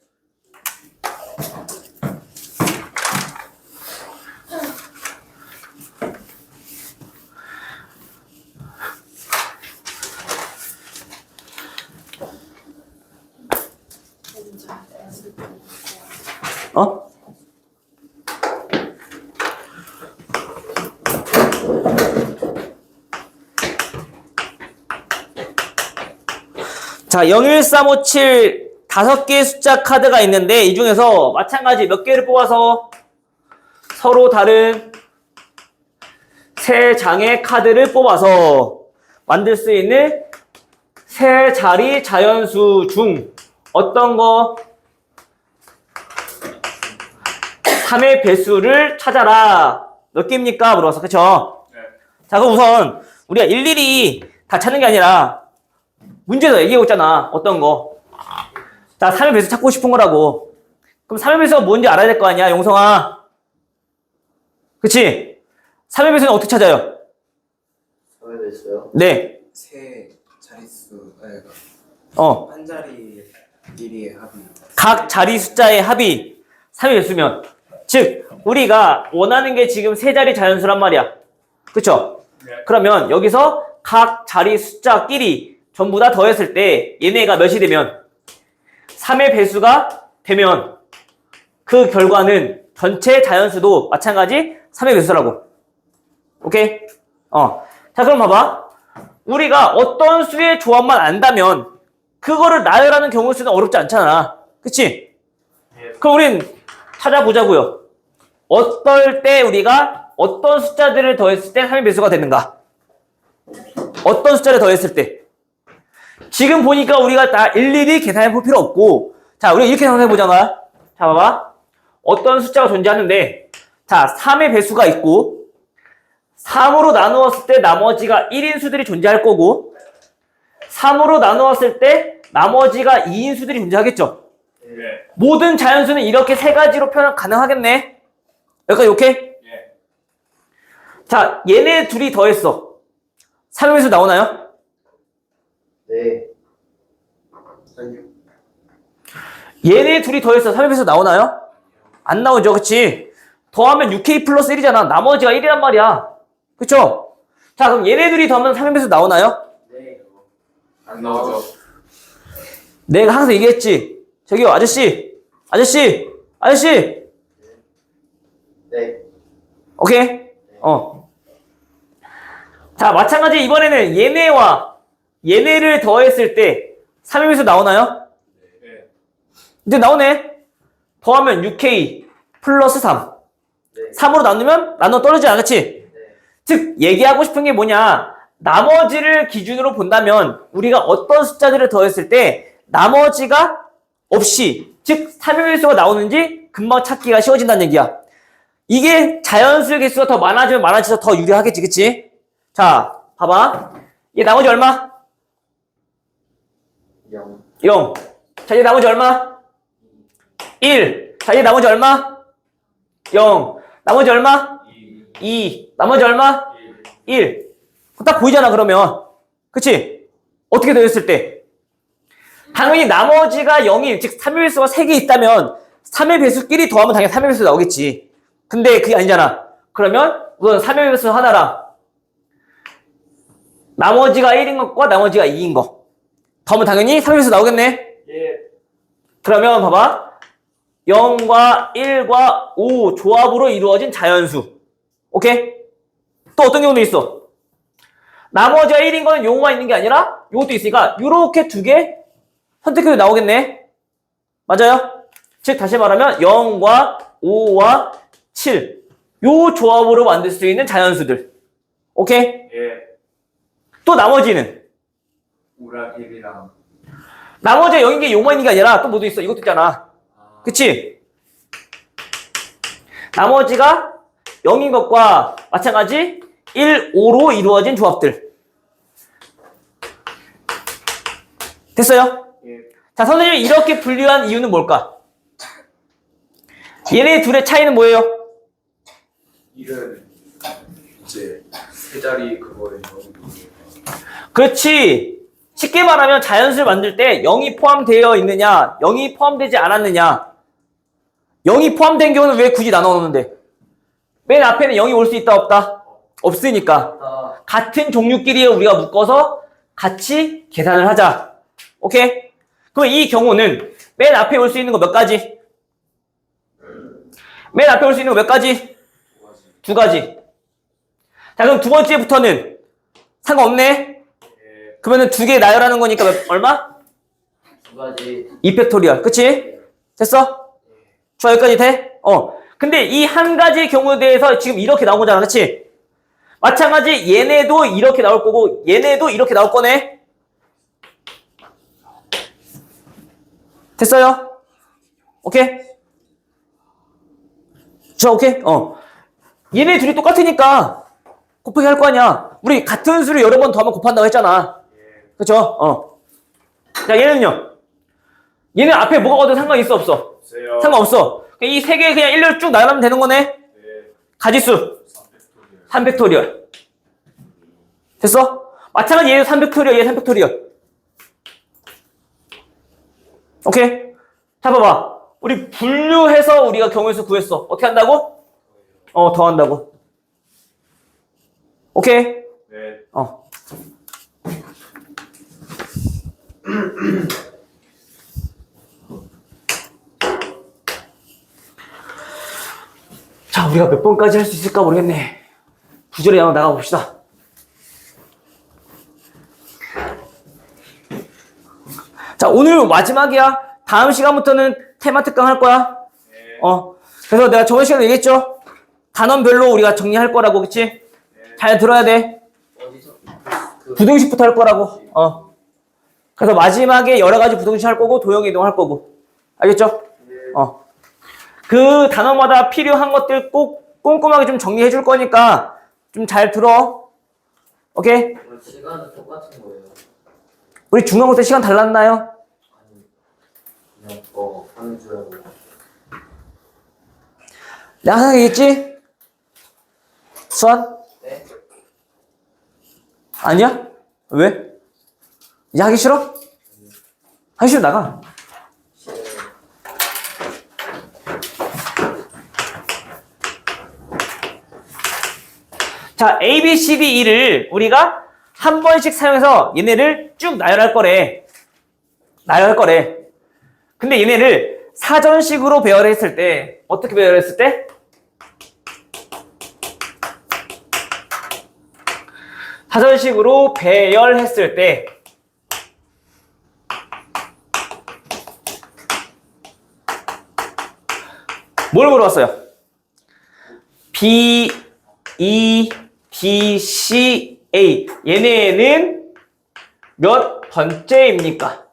자, 01357 5개의 숫자 카드가 있는데 이 중에서 마찬가지 몇 개를 뽑아서 서로 다른 3장의 카드를 뽑아서 만들 수 있는 3자리 자연수 중 어떤 거? 3의 배수를 찾아라. 몇 개입니까? 물어봤어. 그쵸? 네. 자, 그럼 우선 우리가 일일이 다 찾는 게 아니라 문제에서 얘기하고 있잖아. 어떤 거. 자, 3의 배수 찾고 싶은 거라고. 그럼 3의 배수가 뭔지 알아야 될 거 아니야, 용성아. 그치? 3의 배수는 어떻게 찾아요? 3의 배수요? 네. 세 자릿수, 어. 한 자리 길이의 합이 각 자리 숫자의 합이 3의 배수면. 즉, 우리가 원하는 게 지금 3자리 자연수란 말이야. 그쵸? 네. 그러면 여기서 각 자리 숫자끼리 전부 다 더했을 때 얘네가 몇이 되면 3의 배수가 되면 그 결과는 전체 자연수도 마찬가지 3의 배수라고. 오케이? 자, 그럼 봐봐. 우리가 어떤 수의 조합만 안다면 그거를 나열하는 경우 수는 어렵지 않잖아. 그치? 예. 그럼 우린 찾아보자고요. 어떨 때 우리가 어떤 숫자들을 더했을 때 3의 배수가 되는가? 어떤 숫자를 더했을 때? 지금 보니까 우리가 다 일일이 계산해 볼 필요 없고 자, 우리가 이렇게 생각해보잖아. 자, 봐봐. 어떤 숫자가 존재하는데, 자, 3의 배수가 있고, 3으로 나누었을 때 나머지가 1인 수들이 존재할 거고, 3으로 나누었을 때 나머지가 2인 수들이 존재하겠죠. 네. 모든 자연수는 이렇게 세 가지로 표현 가능하겠네. 여기까지 오케이? 예. 자, 얘네 둘이 더했어. 3의 배수 나오나요? 네. 아니요. 얘네 둘이 더했어. 3의 배수 나오나요? 안 나오죠. 그치? 더하면 6k 플러스 1이잖아. 나머지가 1이란 말이야. 그쵸? 자, 그럼 얘네 둘이 더하면 3의 배수 나오나요? 네. 안 나오죠. 내가 항상 얘기했지. 저기요, 아저씨. 아저씨. 아저씨. 네. 오케이? 자, 마찬가지 이번에는 얘네와 얘네를 더했을 때 3의 배수 나오나요? 네. 이제 나오네. 더하면 6k 플러스 3. 네. 3으로 나누면 나눠 떨어지지 않겠지? 네. 즉 얘기하고 싶은 게 뭐냐, 나머지를 기준으로 본다면 우리가 어떤 숫자들을 더했을 때 나머지가 없이, 즉 3의 배수가 나오는지 금방 찾기가 쉬워진다는 얘기야. 이게 자연수의 개수가 더 많아지면 많아져서 더 유리하겠지. 그치? 자, 봐봐. 얘 나머지 얼마? 0. 0. 자, 얘 나머지 얼마? 1. 자, 얘 나머지 얼마? 0. 나머지 얼마? 2. 나머지 얼마? 1. 딱 보이잖아, 그러면. 그치? 어떻게 되었을 때? 당연히 나머지가 0인, 즉 3의 배수가 3개 있다면 3의 배수끼리 더하면 당연히 3의 배수 나오겠지. 근데 그게 아니잖아. 그러면 우선 3의 배수 하나랑 나머지가 1인 것과 나머지가 2인 거 더하면 당연히 3의 배수 나오겠네. 예. 그러면 봐봐. 0과 1과 5 조합으로 이루어진 자연수. 오케이? 또 어떤 경우도 있어. 나머지가 1인 거는 요거만 있는 게 아니라 요것도 있으니까 요렇게 두 개 선택해도 나오겠네. 맞아요? 즉 다시 말하면 0과 5와 7 요 조합으로 만들 수 있는 자연수들. 오케이? 예. 또 나머지는 우랑 1이랑. 나머지가 0인 게 요거만 있는 게 아니라 또 뭐도 있어. 이것도 있잖아. 그치? 나머지가 0인 것과 마찬가지 1, 5로 이루어진 조합들. 됐어요? 예. 자, 선생님이 이렇게 분류한 이유는 뭘까? 얘네 둘의 차이는 뭐예요? 1은 이제 세 자리 그거예요. 그렇지. 쉽게 말하면 자연수를 만들 때 0이 포함되어 있느냐, 0이 포함되지 않았느냐. 0이 포함된 경우는 왜 굳이 나눠 놓는데? 맨 앞에는 0이 올 수 있다, 없다? 없으니까. 같은 종류끼리 우리가 묶어서 같이 계산을 하자. 오케이? 그럼 이 경우는 맨 앞에 올 수 있는 거 몇 가지? 맨 앞에 올 수 있는 거 몇 가지? 두 가지. 자, 그럼 두 번째부터는 상관없네? 예. 그러면은 두 개 나열하는 거니까 얼마? 두 가지. 2팩토리얼. 그치? 됐어? 좋아, 여기까지 돼? 근데 이 한 가지 경우에 대해서 지금 이렇게 나온 거잖아. 그치? 마찬가지 얘네도 이렇게 나올 거고 얘네도 이렇게 나올 거네. 됐어요? 오케이? 자, 오케이? 얘네 둘이 똑같으니까 곱하기 할 거 아니야. 우리 같은 수를 여러 번 더하면 곱한다고 했잖아. 그쵸? 자, 얘는요? 얘는 앞에 뭐가 와도 상관이 있어, 없어? 없어요. 상관없어. 이 세 개 그냥 일렬 쭉 나열하면 되는 거네? 네. 가지수 3팩토리얼. 됐어? 마찬가지 얘도 3팩토리얼, 얘 3팩토리얼. 오케이? 자, 봐봐. 우리 분류해서 우리가 경우의 수 구했어. 어떻게 한다고? 더한다고. 오케이? 네. 자, 우리가 몇 번까지 할 수 있을까 모르겠네. 부절에 한번 나가봅시다. 자, 오늘 마지막이야. 다음 시간부터는 테마 특강 할 거야. 네. 그래서 내가 저번 시간에 얘기했죠? 단원별로 우리가 정리할 거라고, 그치? 잘 들어야 돼. 어디서? 부등식부터 할 거라고. 그래서 마지막에 여러 가지 부등식 할 거고, 도형 이동 할 거고. 알겠죠? 그 단어마다 필요한 것들 꼭 꼼꼼하게 좀 정리해 줄 거니까 좀 잘 들어. 오케이? 시간은 똑같은 거예요. 우리 중간고사 시간 달랐나요? 아니, 그냥 하는 줄 알고. 내가 항상 얘기했지? 수환? 네? 아니야? 왜? 이제 하기 싫어? 하기 싫으면 나가. 싫어요. 자, A, B, C, D, E를 우리가 한 번씩 사용해서 얘네를 쭉 나열할 거래. 나열할 거래. 근데 얘네를 사전식으로 배열했을 때, 어떻게 배열했을 때? 사전식으로 배열했을 때, 뭘 물어봤어요? B, E, D, C, A. 얘네는 몇 번째입니까?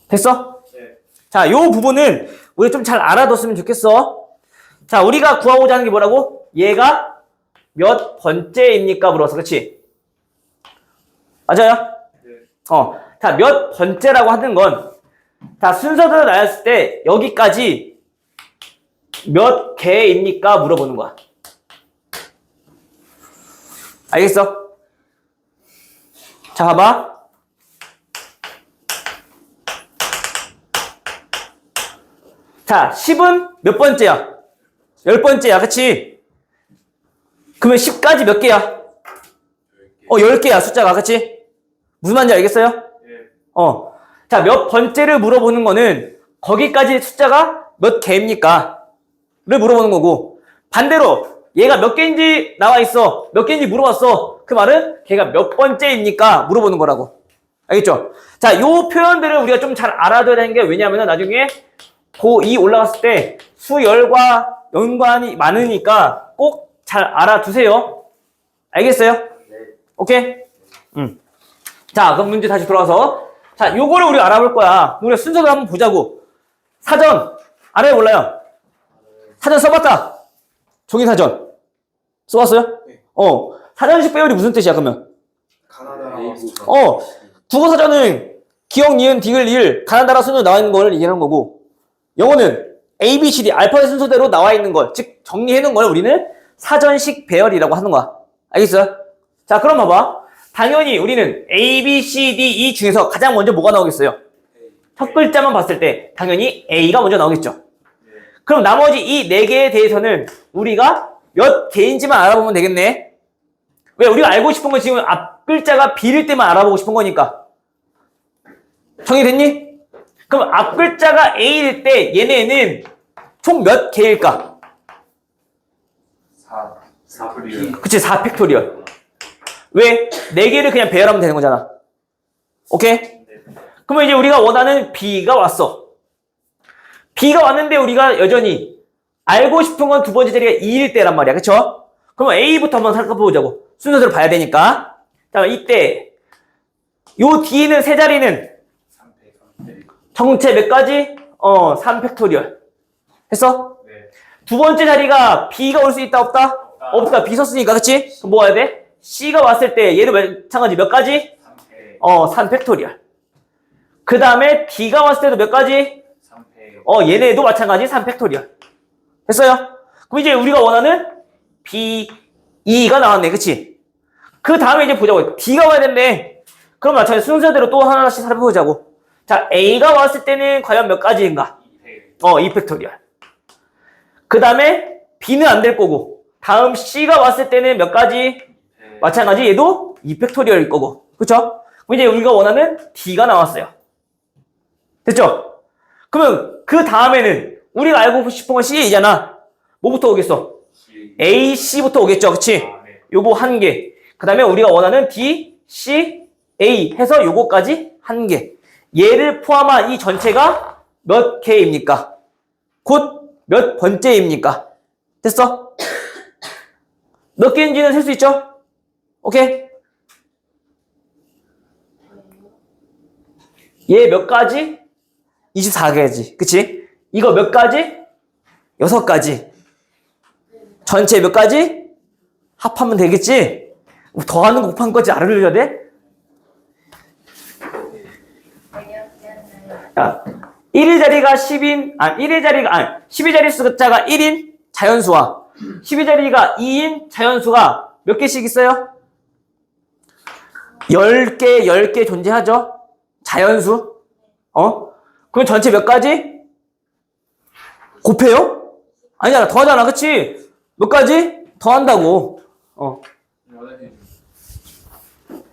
됐어? 네. 자, 요 부분은 우리 좀 잘 알아뒀으면 좋겠어. 자, 우리가 구하고자 하는 게 뭐라고? 얘가 몇 번째입니까? 물어서, 그렇지? 맞아요? 네. 자, 몇 번째라고 하는 건, 자, 순서대로 나눴을 때 여기까지 몇 개입니까? 물어보는 거야. 알겠어? 자, 봐봐. 자, 10은 몇 번째야? 10번째야, 그치? 그러면 10까지 몇 개야? 10개야, 숫자가, 그치? 무슨 말인지 알겠어요? 예. 자, 몇 번째를 물어보는 거는 거기까지 숫자가 몇 개입니까? 를 물어보는 거고, 반대로 얘가 몇 개인지 나와 있어. 몇 개인지 물어봤어. 그 말은 걔가 몇 번째입니까? 물어보는 거라고. 알겠죠? 자, 요 표현들을 우리가 좀 잘 알아둬야 되는 게 왜냐면은 나중에 고2 올라갔을 때 수열과 연관이 많으니까 꼭 잘 알아두세요. 알겠어요? 네. 오케이? 자, 그럼 문제 다시 돌아와서. 자, 요거를 우리 알아볼 거야. 우리가 순서를 한번 보자고. 사전. 알아요, 몰라요? 사전 써봤다. 종이사전. 써봤어요? 네. 사전식 배열이 무슨 뜻이야, 그러면? 가나다라고. 국어사전은 기억, 니은, 디귿, 리을, 가나다라 순으로 나와 있는 걸 얘기하는 거고, 영어는 A, B, C, D, 알파벳 순서대로 나와 있는 걸, 즉, 정리해 놓은 걸 우리는 사전식 배열이라고 하는 거야. 알겠어요? 자, 그럼 봐봐. 당연히 우리는 A, B, C, D, E 중에서 가장 먼저 뭐가 나오겠어요? 첫 글자만 봤을 때 당연히 A가 먼저 나오겠죠. 그럼 나머지 이 네 개에 대해서는 우리가 몇 개인지만 알아보면 되겠네. 왜? 우리가 알고 싶은 건 지금 앞 글자가 B일 때만 알아보고 싶은 거니까. 정리됐니? 그럼 앞 글자가 A일 때 얘네는 총 몇 개일까? 4. 그치, 4팩토리얼. 왜? 4개를 그냥 배열하면 되는 거잖아. 오케이? 그러면 이제 우리가 원하는 B가 왔어. B가 왔는데 우리가 여전히 알고 싶은 건 두 번째 자리가 2일 때란 말이야. 그쵸? 그러면 A부터 한번 살펴보자고. 순서대로 봐야 되니까. 자, 이때 요 뒤에는 세 자리는 3팩. 정체 몇 가지? 3팩토리얼. 했어? 네. 두 번째 자리가 B가 올 수 있다, 없다? 없다. B 썼으니까, 그치? 그럼 뭐 해야 돼? C가 왔을 때 얘도 마찬가지 몇 가지? 3팩. 3팩토리얼. 그 다음에 D가 왔을 때도 몇 가지? 3팩. 얘네도 마찬가지 3팩토리얼. 됐어요? 그럼 이제 우리가 원하는 B, E가 나왔네. 그치? 그 다음에 이제 보자고. D가 와야 된대. 그럼 마찬가지 순서대로 또 하나씩 살펴보자고. 자, A가 왔을 때는 과연 몇 가지인가? 2팩. 2팩토리얼. 그 다음에 B는 안 될 거고. 다음 C가 왔을 때는 몇 가지? 마찬가지 얘도 2팩토리얼일 거고. 그쵸? 그럼 이제 우리가 원하는 D가 나왔어요. 됐죠? 그러면 그 다음에는 우리가 알고 싶은 건 C이잖아. 뭐부터 오겠어? A, C부터 오겠죠. 그치? 네. 요거 한 개. 그 다음에 우리가 원하는 D, C, A 해서 요거까지 한 개. 얘를 포함한 이 전체가 몇 개입니까? 곧 몇 번째입니까? 됐어? 몇 개인지는 셀 수 있죠? 오케이? 얘 몇 가지? 24가지. 그치? 이거 몇 가지? 6가지. 전체 몇 가지? 합하면 되겠지? 더하는 거 곱하는 거지 알아들어야 돼? 야, 1의 자리가 10인, 1의 자리가, 10의 자리 숫자가 1인 자연수와 10의 자리가 2인 자연수가 몇 개씩 있어요? 10개 존재하죠? 자연수. 그럼 전체 몇 가지? 곱해요? 아니잖아, 더하잖아, 그치? 몇 가지? 더한다고.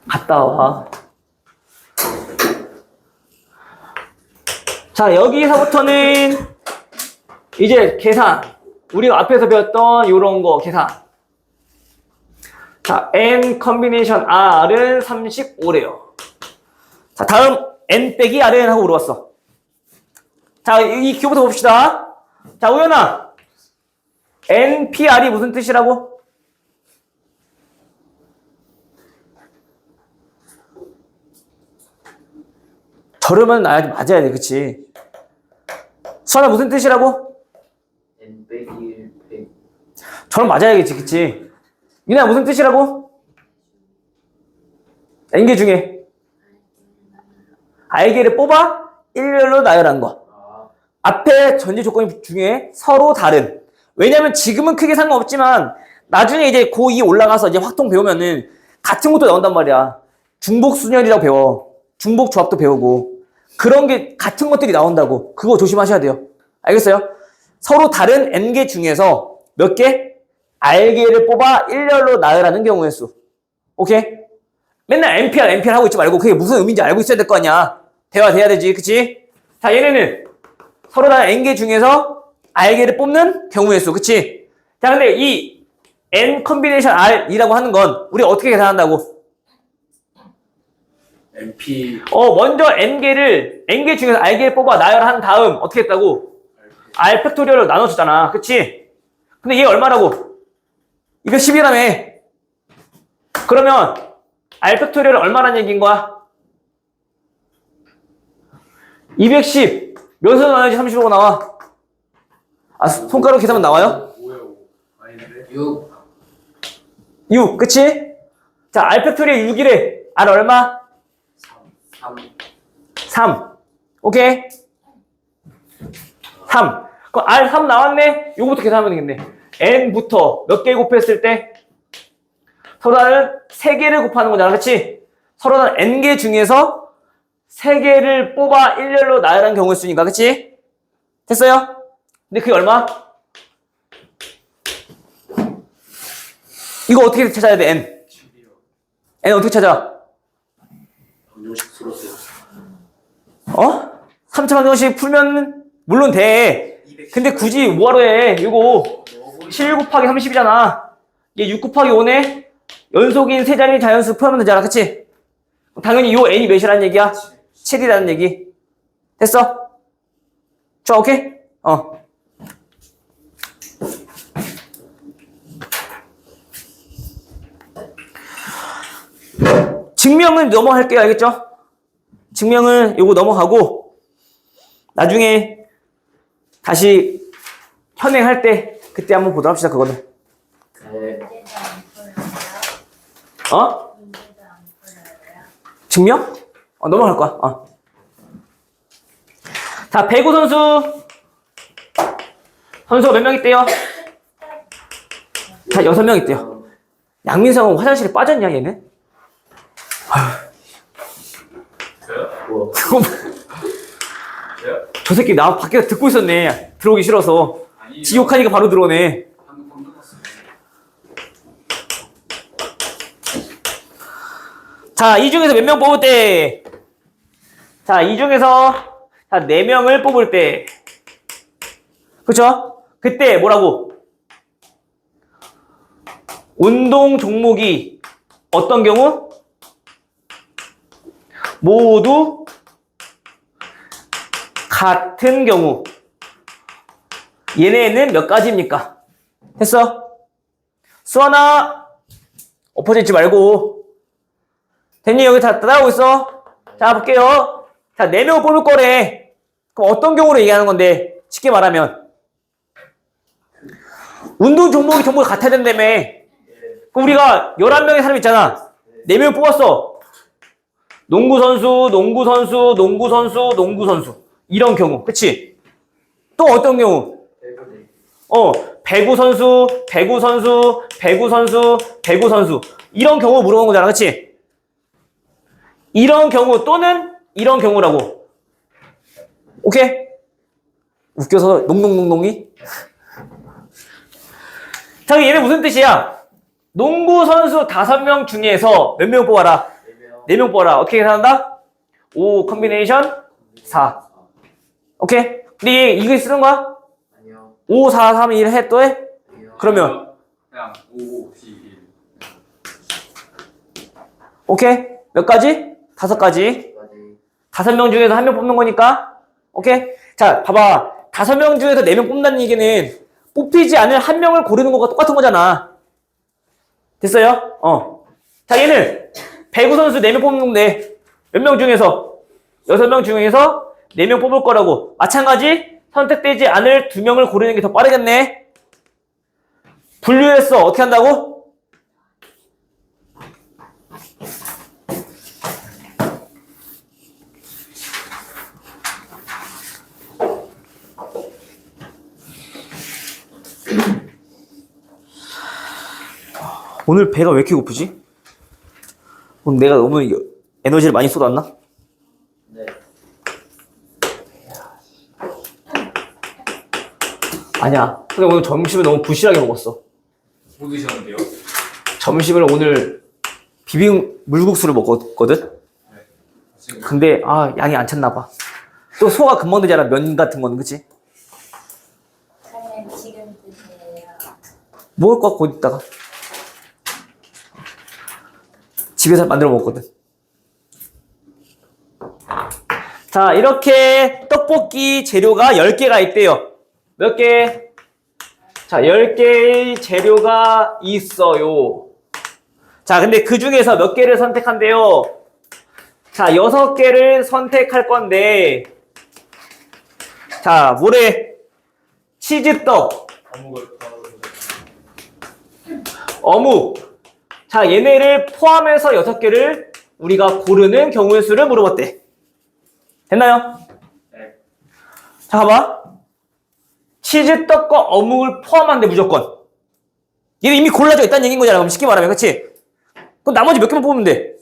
갔다 와. 자, 여기서부터는 이제 계산. 우리가 앞에서 배웠던 요런 거 계산. 자, n 컨비네이션 r은 35래요. 자, 다음 n 빼기 r은 하고 물어봤어. 자, 이 기호부터 봅시다. 자, 우연아. npr이 무슨 뜻이라고? 저러면 맞아야 돼, 그치? 수아나 무슨 뜻이라고? n 빼기 1 빼기 저럼 맞아야겠지, 그치? 유나 무슨 뜻이라고? n개 중에 알개를 뽑아 일렬로 나열한 거. 앞에 전제 조건 중에 서로 다른. 왜냐면 지금은 크게 상관없지만 나중에 이제 고2 올라가서 이제 확통 배우면은 같은 것도 나온단 말이야. 중복순열이라고 배워. 중복조합도 배우고. 그런 게 같은 것들이 나온다고. 그거 조심하셔야 돼요. 알겠어요? 서로 다른 n개 중에서 몇 개? 알개를 뽑아 일렬로 나열하는 경우의 수. 오케이? 맨날 NPR 하고 있지 말고 그게 무슨 의미인지 알고 있어야 될 거 아니야. 대화돼야 되지, 그치? 자, 얘네는 서로 다른 n개 중에서 알개를 뽑는 경우의 수, 그치? 자, 근데 이 n 컨비네이션 r이라고 하는 건 우리가 어떻게 계산한다고? MP 먼저 n개 중에서 알개를 뽑아 나열한 다음 어떻게 했다고? r 팩토리얼로 나눠주잖아, 그치? 근데 얘 얼마라고? 이거 10이라며. 그러면 r 팩토리얼은 얼마란 얘기인 거야? 210 몇으로 나눠야지 35가 나와? 손가락 계산하면 나와요? 5야 5 아닌데 6 6, 그치? 자, r 팩토리얼 6이래. r 얼마? 3 3. 오케이? 3. 그럼 r 3 나왔네? 요거부터 계산하면 되겠네. n부터 몇 개 곱했을 때? 서로 다른 3개를 곱하는 거잖아, 그치? 서로 다른 n개 중에서 3개를 뽑아 일렬로 나열한 경우의 수니까, 그치? 됐어요? 근데 그게 얼마? 이거 어떻게 찾아야 돼, n? 10이요 n 어떻게 찾아? 방정식 풀었어요 3차 방정식 풀면 물론 돼. 근데 굳이 뭐하러 해? 이거 7 곱하기 30이잖아. 얘 6 곱하기 5네? 연속인 세 자리 자연수 풀면 되잖아, 그치? 당연히 요 n이 몇이라는 얘기야? 7이라는 얘기. 됐어? 좋아, 오케이? 증명은 넘어갈게요, 알겠죠? 증명은 요거 넘어가고 나중에 다시 현행할 때 그때 한번 보도록 합시다, 그거는. 네 문제도 안 풀어요. 어? 문제도 안 풀어요. 증명? 넘어갈 거야. 자, 배구 선수가 몇 명 있대요? 자, 6명 있대요. 양민성은 화장실에 빠졌냐, 얘는? 뭐 저 새끼 나 밖에서 듣고 있었네. 들어오기 싫어서. 아니 지옥하니까 바로 들어오네. 방금 끝났어요 자, 이 중에서 몇 명 뽑을 때? 자, 이 중에서 4명을 뽑을 때. 그쵸? 그때 뭐라고? 운동 종목이 어떤 경우? 모두 같은 경우. 얘네는 몇 가지입니까? 됐어? 수아나 엎어져 있지 말고. 됐니? 여기 다 따라오고 있어. 자, 볼게요. 자, 4명을 뽑을 거래. 그럼 어떤 경우로 얘기하는 건데? 쉽게 말하면. 운동 종목이 전부 같아야 된다며. 그럼 우리가 11명의 사람 있잖아. 4명을 뽑았어. 농구선수, 농구선수, 농구선수, 농구선수. 이런 경우. 그치? 또 어떤 경우? 배구선수, 배구선수, 배구선수, 배구선수. 이런 경우 물어본 거잖아. 그치? 이런 경우 또는 이런 경우라고. 오케이? 웃겨서 농농농농이? 자, 얘는 무슨 뜻이야? 농구선수 5명 중에서 몇 명 뽑아라? 4명 뽑아라. 어떻게 계산한다? 5 컨비네이션 4. 오케이? 근데 이거 쓰는 거야? 아니요. 5, 4, 3, 1 해 또 해? 아니요. 그러면 그냥 5, 2, 1. 오케이? 몇 가지? 5가지. 까지 5명 중에서 1명 뽑는 거니까. 오케이? 자, 봐봐. 5명 중에서 4명 뽑는다는 얘기는 뽑히지 않을 1명을 고르는 거가 똑같은 거잖아. 됐어요? 자, 얘는 배구 선수 4명 뽑는 건데 몇 명 중에서? 6명 중에서 4명 뽑을 거라고. 마찬가지 선택되지 않을 2명을 고르는 게 더 빠르겠네. 분류했어. 어떻게 한다고? 오늘 배가 왜 이렇게 고프지? 오늘 내가 너무 에너지를 많이 쏟았나? 네. 아니야. 근데 오늘 점심을 너무 부실하게 먹었어. 뭐 드셨는데요? 점심을 오늘 비빔 물국수를 먹었거든? 지금 근데 양이 안 찼나 봐. 또 소화가 금방 되잖아. 면 같은 거는. 그치? 그러면 지금 드세요. 먹을 거 곧 있다가. 집에서 만들어 먹었거든. 자, 이렇게 떡볶이 재료가 10개가 있대요. 몇 개? 자, 10개의 재료가 있어요. 자, 근데 그 중에서 몇 개를 선택한대요? 자, 6개를 선택할 건데, 자, 뭐래? 치즈떡, 어묵. 자, 얘네를 포함해서 6개를 우리가 고르는 경우의 수를 물어봤대. 됐나요? 네. 자, 봐봐. 치즈떡과 어묵을 포함한데 무조건. 얘는 이미 골라져 있다는 얘기인 거잖아. 그럼 쉽게 말하면. 그치? 그럼 나머지 몇 개만 뽑으면 돼.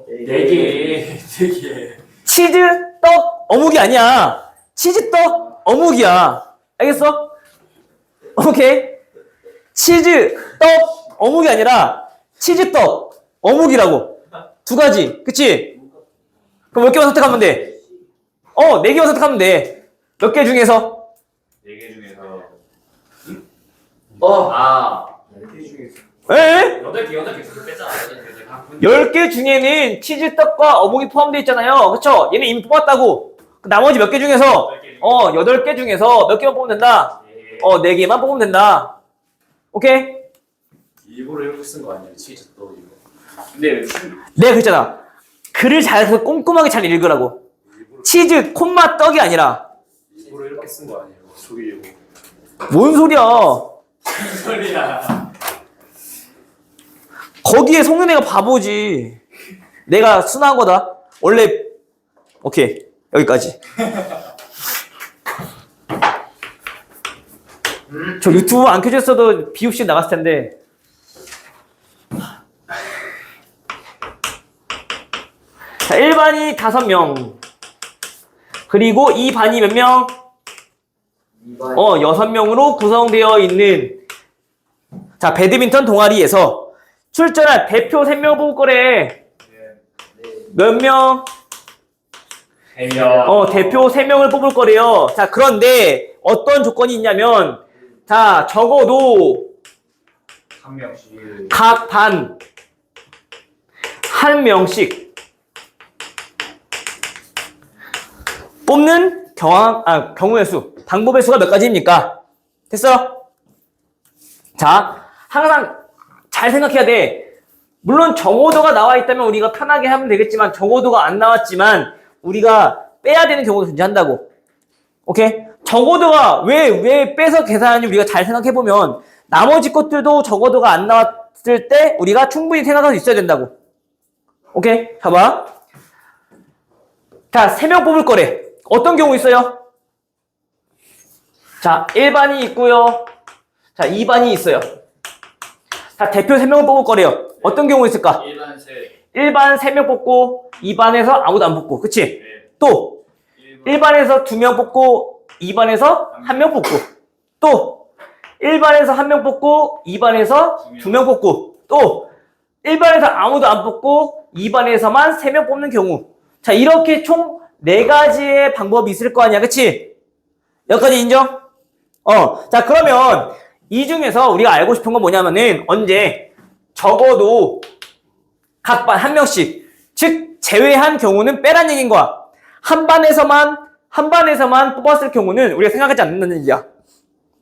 4개. 4개. 치즈떡 어묵이 아니야. 치즈떡 어묵이야. 알겠어? 오케이. 치즈떡 어묵이 아니라 치즈떡 어묵이라고. 2가지. 그치? 그럼 몇 개만 선택하면 돼? 4개만 선택하면 돼. 몇 개 중에서? 4개 중에서. 어. 10개 중에서 에? 8개 그거 뺐잖아. 8개. 10개 중에는 치즈떡과 어묵이 포함되어 있잖아요. 그쵸? 얘는 이미 뽑았다고. 나머지 몇 개 중에서? 8개 중에서 몇 개만 뽑으면 된다? 4개만 뽑으면 된다. 오케이? 일부러 이렇게 쓴 거 아니에요? 치즈 또 이거. 근데 내가 그랬잖아. 글을 잘해서 꼼꼼하게 잘 읽으라고. 치즈, 콤마, 떡이 아니라. 일부러 이렇게 쓴 거 아니에요? 속이려고. 뭔 소리야. 무슨 소리야? 거기에 속는 애가 바보지. 내가 순화한 거다. 원래, 오케이. 여기까지. 저 유튜브 안 켜졌어도 비읍시 나갔을 텐데. 자, 1반이 5명. 그리고 2반이 몇 명? 2반 6명으로 구성되어 있는, 자, 배드민턴 동아리에서 출전할 대표 3명 뽑을 거래. 몇 명? 3명. 대표 3명을 뽑을 거래요. 자, 그런데 어떤 조건이 있냐면, 자, 적어도 한 명씩. 각 반 1명씩 뽑는 경우의 수, 방법의 수가 몇 가지입니까? 됐어? 자, 항상 잘 생각해야 돼. 물론 정오도가 나와 있다면 우리가 편하게 하면 되겠지만, 정오도가 안 나왔지만 우리가 빼야 되는 경우도 존재한다고. 오케이? 적어도가 왜 빼서 계산하는지 우리가 잘 생각해보면 나머지 것들도 적어도가 안 나왔을 때 우리가 충분히 생각할 수 있어야 된다고. 오케이? 봐봐. 자, 3명 뽑을 거래. 어떤 경우 있어요? 자, 1반이 있고요. 자, 2반이 있어요. 자, 대표 3명을 뽑을 거래요. 어떤 경우 있을까? 1반 세. 1반 3명 뽑고 2반에서 아무도 안 뽑고. 그치? 또 1반에서 2명 뽑고 2반에서 1명 뽑고. 또 1반에서 1명 뽑고 2반에서 2명 뽑고. 또 1반에서 아무도 안 뽑고 2반에서만 3명 뽑는 경우. 자, 이렇게 총 4가지의 방법이 있을 거 아니야. 그치? 여기까지 인정? 자, 그러면 이 중에서 우리가 알고 싶은 건 뭐냐면은 언제 적어도 각 반 1명씩, 즉 제외한 경우는 빼란 얘기인 거야. 한 반에서만 뽑았을 경우는 우리가 생각하지 않는다는 얘기야.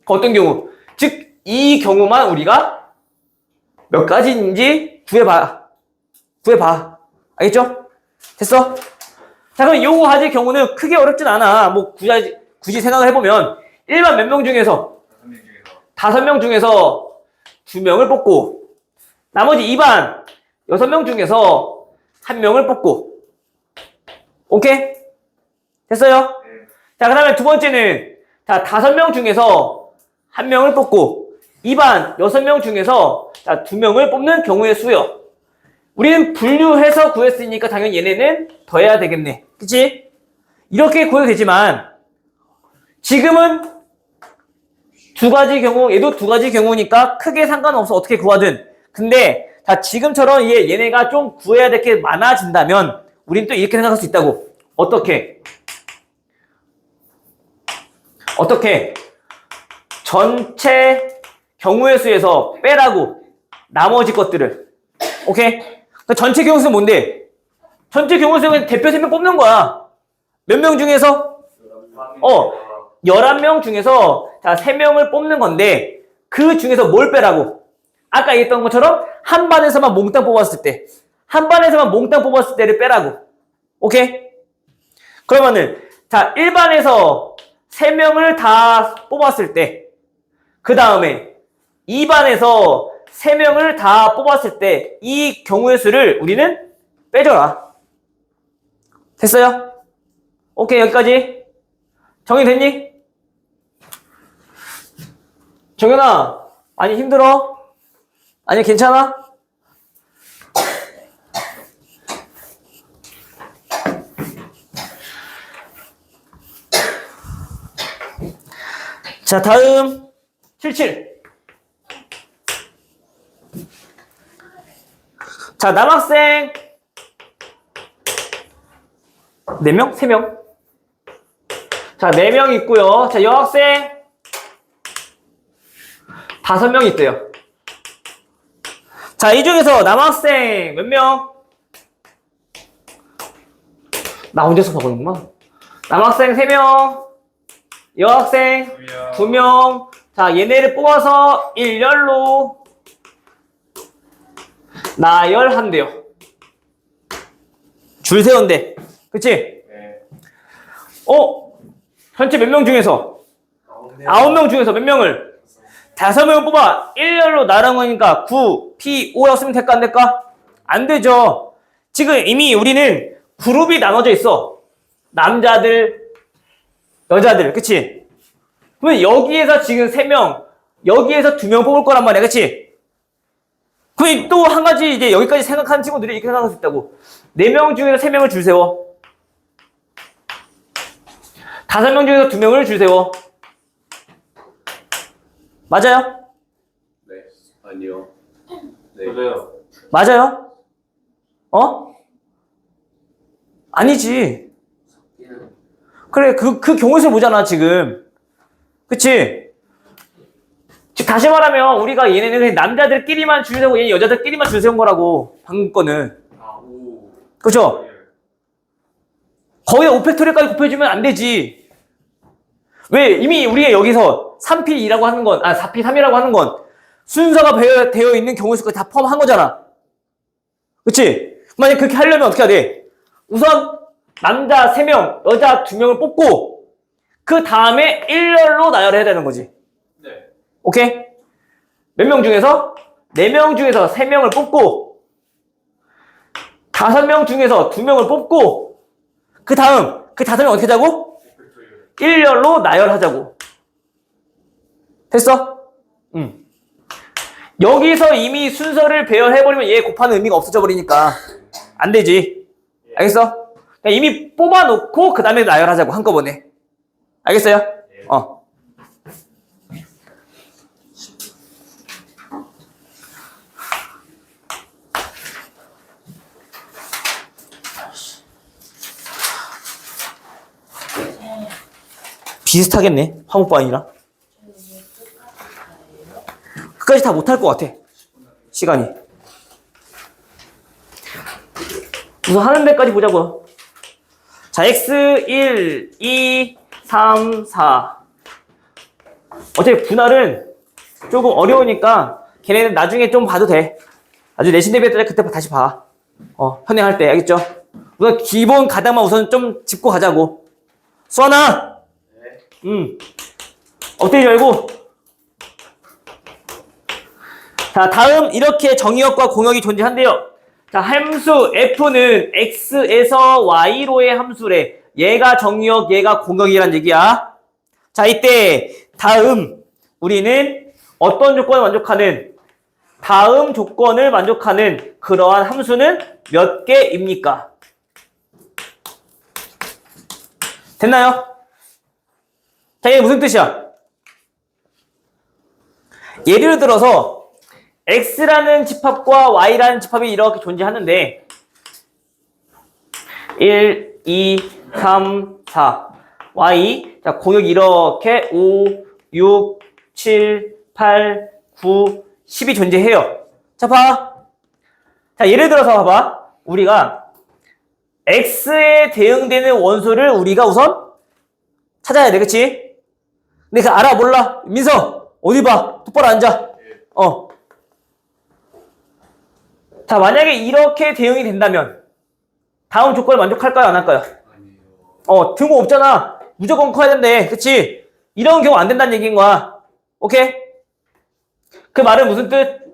어떤 경우? 즉 이 경우만 우리가 몇 가지인지 구해봐. 알겠죠? 됐어? 자, 그럼 요거 가질 경우는 크게 어렵진 않아. 뭐 굳이 생각을 해보면 1반 몇 명 중에서 5명 중에서 2명을 뽑고 나머지 2반 6명 중에서 1명을 뽑고. 오케이? 됐어요? 자, 그 다음에 두 번째는 자 5명 중에서 1명을 뽑고 2반 6명 중에서 자 2명을 뽑는 경우의 수요. 우리는 분류해서 구했으니까 당연히 얘네는 더해야 되겠네. 그치? 이렇게 구해도 되지만 지금은 2가지 경우, 얘도 2가지 경우니까 크게 상관없어. 어떻게 구하든. 근데 자 지금처럼 얘네가 좀 구해야 될 게 많아진다면 우린 또 이렇게 생각할 수 있다고. 어떻게? 전체 경우의 수에서 빼라고. 나머지 것들을. 오케이? 전체 경우 수는 뭔데? 전체 경우 수는 대표 3명 뽑는 거야. 몇 명 중에서? 11명 중에서 자 3명을 뽑는 건데 그 중에서 뭘 빼라고? 아까 얘기했던 것처럼 한 반에서만 몽땅 뽑았을 때를 빼라고. 오케이? 그러면은 자 1반에서 3명을 다 뽑았을 때 그 다음에 2반에서 3명을 다 뽑았을 때 이 경우의 수를 우리는 빼줘라. 됐어요? 오케이, 여기까지. 정리됐니? 정연아, 많이 힘들어? 아니, 괜찮아? 자, 다음 77. 자, 남학생 4명? 3명? 자, 4명 있고요. 자, 여학생 5명 있대요. 자, 이 중에서 남학생 몇 명? 나 혼자서 바꾸는구나. 남학생 3명, 여학생 2명. 자, 얘네를 뽑아서 일렬로 나열한대요. 줄 세운대. 그치? 네. 전체 몇 명 중에서? 9명 중에서 몇 명을? 5명을 뽑아. 일렬로 나란 거니까 9, P, 5라고 쓰면 될까 안 될까? 안 되죠. 지금 이미 우리는 그룹이 나눠져 있어. 남자들, 여자들. 그치? 그러면 여기에서 지금 3명, 여기에서 2명 뽑을 거란 말이야. 그치? 그 또 한 가지 이제 여기까지 생각하는 친구들이 이렇게 생각할 수 있다고. 4명 중에서 3명을 줄 세워. 5명 중에서 2명을 줄 세워. 맞아요? 네. 아니요. 네. 맞아요. 맞아요? 아니지. 그래, 그 경우에서 보잖아, 지금. 그치? 즉, 다시 말하면, 우리가 얘네는 남자들끼리만 줄 세우고, 얘는 여자들끼리만 줄 세운 거라고, 방금 거는. 오. 그죠? 거기다 5팩토리까지 곱해주면 안 되지. 왜? 이미 우리가 여기서 3P2라고 하는 건, 4P3이라고 하는 건, 순서가 되어 있는 경우 수까지 다 포함한 거잖아. 그치? 만약 그렇게 하려면 어떻게 해야 돼? 우선, 남자 3명, 여자 2명을 뽑고 그 다음에 일렬로 나열해야 되는 거지. 네. 오케이? 몇 명 중에서? 4명 중에서 3명을 뽑고 5명 중에서 2명을 뽑고 그 다음 그 5명 어떻게 하자고? 일렬로 나열하자고. 됐어? 응. 여기서 이미 순서를 배열해버리면 얘 곱하는 의미가 없어져 버리니까 안 되지. 알겠어? 그냥 이미 뽑아놓고 그 다음에 나열하자고 한꺼번에. 알겠어요? 어. 비슷하겠네. 화목반이랑. 끝까지 다 못할 것 같아. 시간이. 우선 하는 데까지 보자고요. 자, x 1, 2, 3, 4. 어차피 분할은 조금 어려우니까 걔네는 나중에 좀 봐도 돼. 나중에 내신 대비 때 그때 다시 봐. 현행할 때. 알겠죠? 우선 기본 가닥만 우선 좀 짚고 가자고. 수아나! 네. 엎드리지 말고. 자, 다음 이렇게 정의역과 공역이 존재한대요. 자, 함수 f는 x에서 y로의 함수래. 얘가 정의역, 얘가 공역이란 얘기야. 자, 이때 다음 우리는 어떤 조건을 만족하는 다음 조건을 만족하는 그러한 함수는 몇 개입니까? 됐나요? 자, 이게 무슨 뜻이야? 예를 들어서 x라는 집합과 y라는 집합이 이렇게 존재하는데 1, 2, 3, 4 y 자 공역이 이렇게 5, 6, 7, 8, 9, 10이 존재해요. 자 봐. 자 예를 들어서 봐봐. 우리가 x에 대응되는 원소를 우리가 우선 찾아야 돼. 그치? 근데 그 알아 몰라? 민서 어디 봐. 똑바로 앉아. 자, 만약에 이렇게 대응이 된다면 다음 조건을 만족할까요? 안 할까요? 아니요. 등호 없잖아. 무조건 커야 된대. 그치? 이런 경우 안 된다는 얘기인 거야. 오케이? 그 말은 무슨 뜻?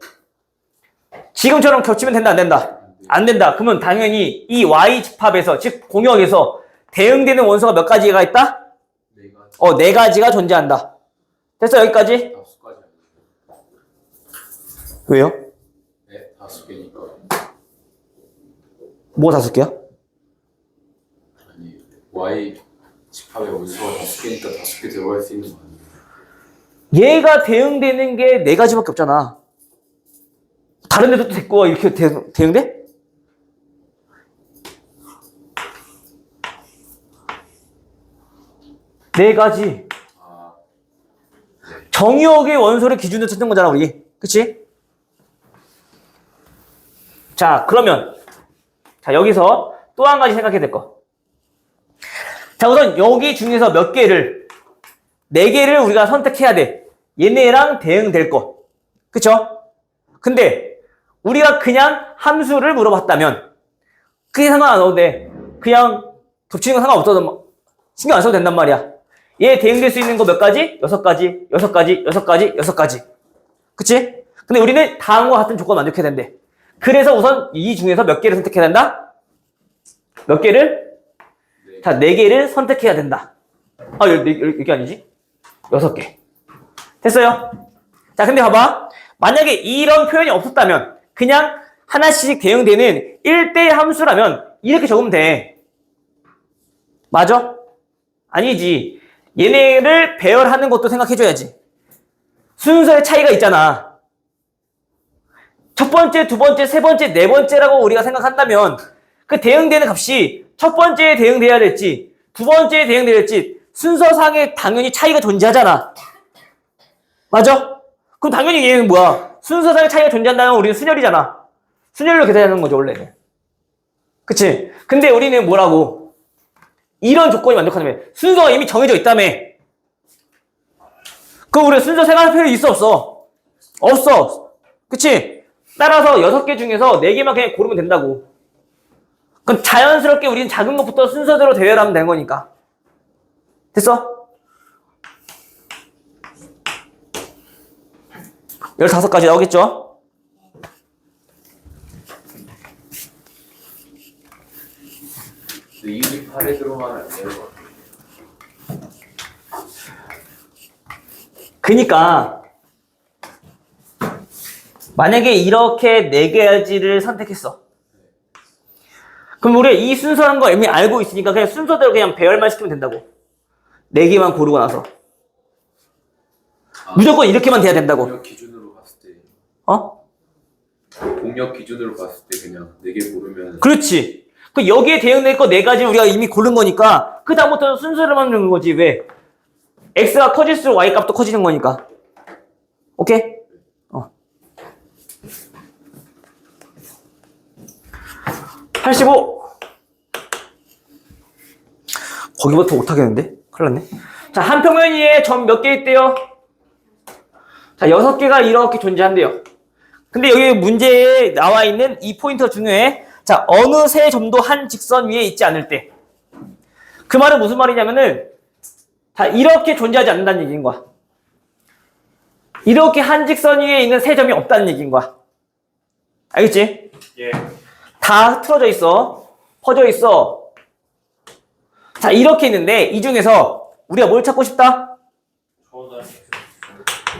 지금처럼 겹치면 된다, 안 된다? 안 된다. 그러면 당연히 이 Y 집합에서, 즉 공역에서 대응되는 원소가 몇 가지가 있다? 네 가지. 4가지가 존재한다. 됐어, 여기까지? 5가지 아니에요. 왜요? 네, 5개니까. 뭐 5개야? 아니, Y 집합의 원소가 5개니까 5개 들어갈 수 있는 거 아니에요? 얘가 대응되는 게 4가지밖에 없잖아. 다른 데도 또 데리고 와, 이렇게 대응돼? 네 가지. 아, 정의역의 원소를 기준으로 찾는 거잖아, 우리. 그치? 자, 그러면, 자, 여기서 또 한 가지 생각해야 될 거. 자, 우선 여기 중에서 몇 개를, 4개를 우리가 선택해야 돼. 얘네랑 대응될 거. 그쵸? 근데, 우리가 그냥 함수를 물어봤다면, 그게 상관 안 써도 돼. 그냥 겹치는 건 상관없어도, 신경 안 써도 된단 말이야. 얘 대응될 수 있는 거 몇 가지? 6가지, 6가지, 6가지, 6가지. 그치? 근데 우리는 다음과 같은 조건 만족해야 된대. 그래서 우선 이 중에서 몇 개를 선택해야 된다? 몇 개를? 네. 자, 4개를 선택해야 된다. 이게 아니지? 6개. 됐어요? 자, 근데 봐봐. 만약에 이런 표현이 없었다면, 그냥 하나씩 대응되는 1대1 함수라면, 이렇게 적으면 돼. 맞아? 아니지. 얘네를 배열하는 것도 생각해줘야지. 순서의 차이가 있잖아. 첫 번째, 두 번째, 세 번째, 네 번째라고 우리가 생각한다면 그 대응되는 값이 첫 번째에 대응돼야 될지 두 번째에 대응돼야 될지 순서상에 당연히 차이가 존재하잖아. 맞아? 그럼 당연히 얘는 뭐야? 순서상의 차이가 존재한다면 우리는 순열이잖아. 순열로 계산하는 거죠, 원래는. 그치? 근데 우리는 뭐라고? 이런 조건이 만족한다며. 순서가 이미 정해져 있다며. 그럼 우리 순서 생각할 필요 있어, 없어? 없어. 그치? 따라서 6개 중에서 4개만 그냥 고르면 된다고. 그럼 자연스럽게 우리는 작은 것부터 순서대로 대열하면 되는 거니까. 됐어? 15가지 나오겠죠? 근데 28에 들어가면 안 되는 것 같아요. 그니까 만약에 이렇게 4가지를 선택했어. 그럼 우리가 이 순서라는 거 이미 알고 있으니까 그냥 순서대로 그냥 배열만 시키면 된다고. 4개만 고르고 나서. 무조건 이렇게만 돼야 된다고. 공역 기준으로 봤을 때 어? 공역 기준으로 봤을 때 그냥 4개 고르면 그렇지. 그 여기에 대응될 거 4가지는 우리가 이미 고른 거니까 그 다음부터는 순서를 만드는 거지. 왜? x가 커질수록 y 값도 커지는 거니까. 오케이? 85. 거기부터 못하겠는데? 큰일 났네. 자, 한 평면위에 점 몇 개 있대요? 자, 6개가 이렇게 존재한대요. 근데 여기 문제에 나와 있는 이 포인터 중에 자, 어느 세 점도 한 직선 위에 있지 않을 때. 그 말은 무슨 말이냐면은 자, 이렇게 존재하지 않는다는 얘기인 거야. 이렇게 한 직선 위에 있는 세 점이 없다는 얘기인 거야. 알겠지? 예. 다 틀어져 있어. 퍼져 있어. 자, 이렇게 있는데 이 중에서 우리가 뭘 찾고 싶다?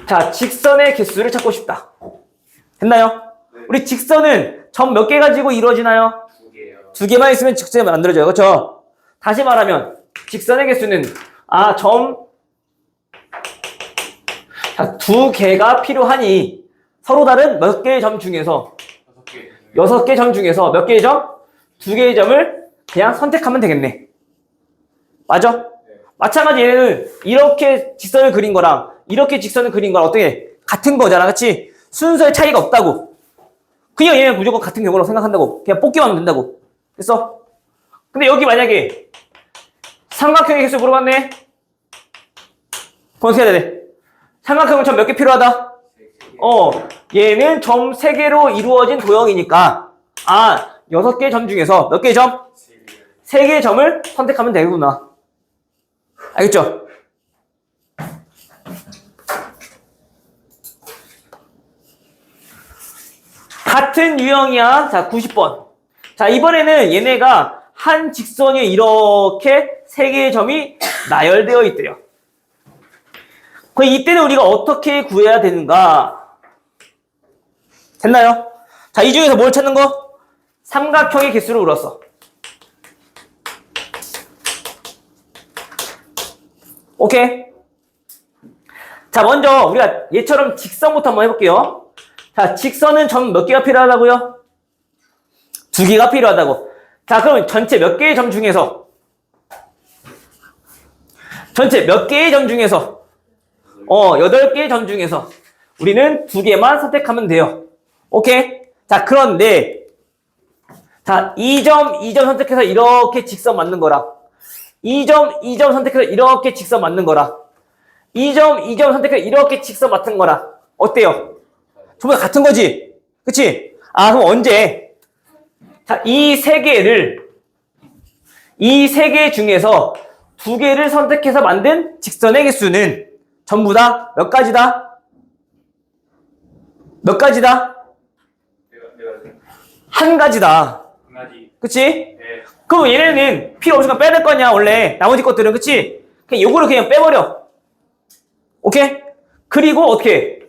자, 직선의 개수를 찾고 싶다. 됐나요? 네. 우리 직선은 점 몇 개 가지고 이루어지나요? 2개요. 2개만 있으면 직선이 만들어져요. 그렇죠? 다시 말하면 직선의 개수는 자, 2개가 필요하니 서로 다른 몇 개의 점 중에서 6개 점 중에서 몇 개의 점? 2개의 점을 그냥 선택하면 되겠네. 맞아? 네. 마찬가지 얘는 이렇게 직선을 그린 거랑 이렇게 직선을 그린 거랑 어떻게 같은 거잖아. 그치? 순서의 차이가 없다고. 그냥 얘는 무조건 같은 경우로 생각한다고. 그냥 뽑기만 하면 된다고. 됐어? 근데 여기 만약에 삼각형의 개수 물어봤네? 그럼 어떻게 해야 돼? 삼각형은 점 몇 개 필요하다? 얘는 점 3개로 이루어진 도형이니까 6개의 점 중에서 몇 개의 점? 3개의 점을 선택하면 되구나. 알겠죠? 같은 유형이야. 자, 90번. 자, 이번에는 얘네가 한 직선에 이렇게 3개의 점이 나열되어 있대요. 그럼 이때는 우리가 어떻게 구해야 되는가? 됐나요? 자, 이 중에서 뭘 찾는 거? 삼각형의 개수를 물었어. 오케이? 자, 먼저 우리가 얘처럼 직선부터 한번 해볼게요. 자, 직선은 점 몇 개가 필요하다고요? 2개가 필요하다고. 자, 그럼 전체 몇 개의 점 중에서 전체 몇 개의 점 중에서 8개의 점 중에서 우리는 2개만 선택하면 돼요. 오케이? 자, 그런데 자, 2점, 2점 선택해서 이렇게 직선 맞는 거랑 2점, 2점 선택해서 이렇게 직선 맞는 거랑 2점, 2점 선택해서 이렇게 직선 맞는 거랑 어때요? 전부 다 같은 거지? 그치? 그럼 언제? 자, 이 세 개 중에서 2개를 선택해서 만든 직선의 개수는 전부 다 몇 가지다? 몇 가지다? 한 가지다. 한 가지. 그치? 네. 그럼 얘네는 필요 없으니까 빼야 될 거냐, 원래. 나머지 것들은, 그치? 그냥 요거를 그냥 빼버려. 오케이? 그리고 어떻게?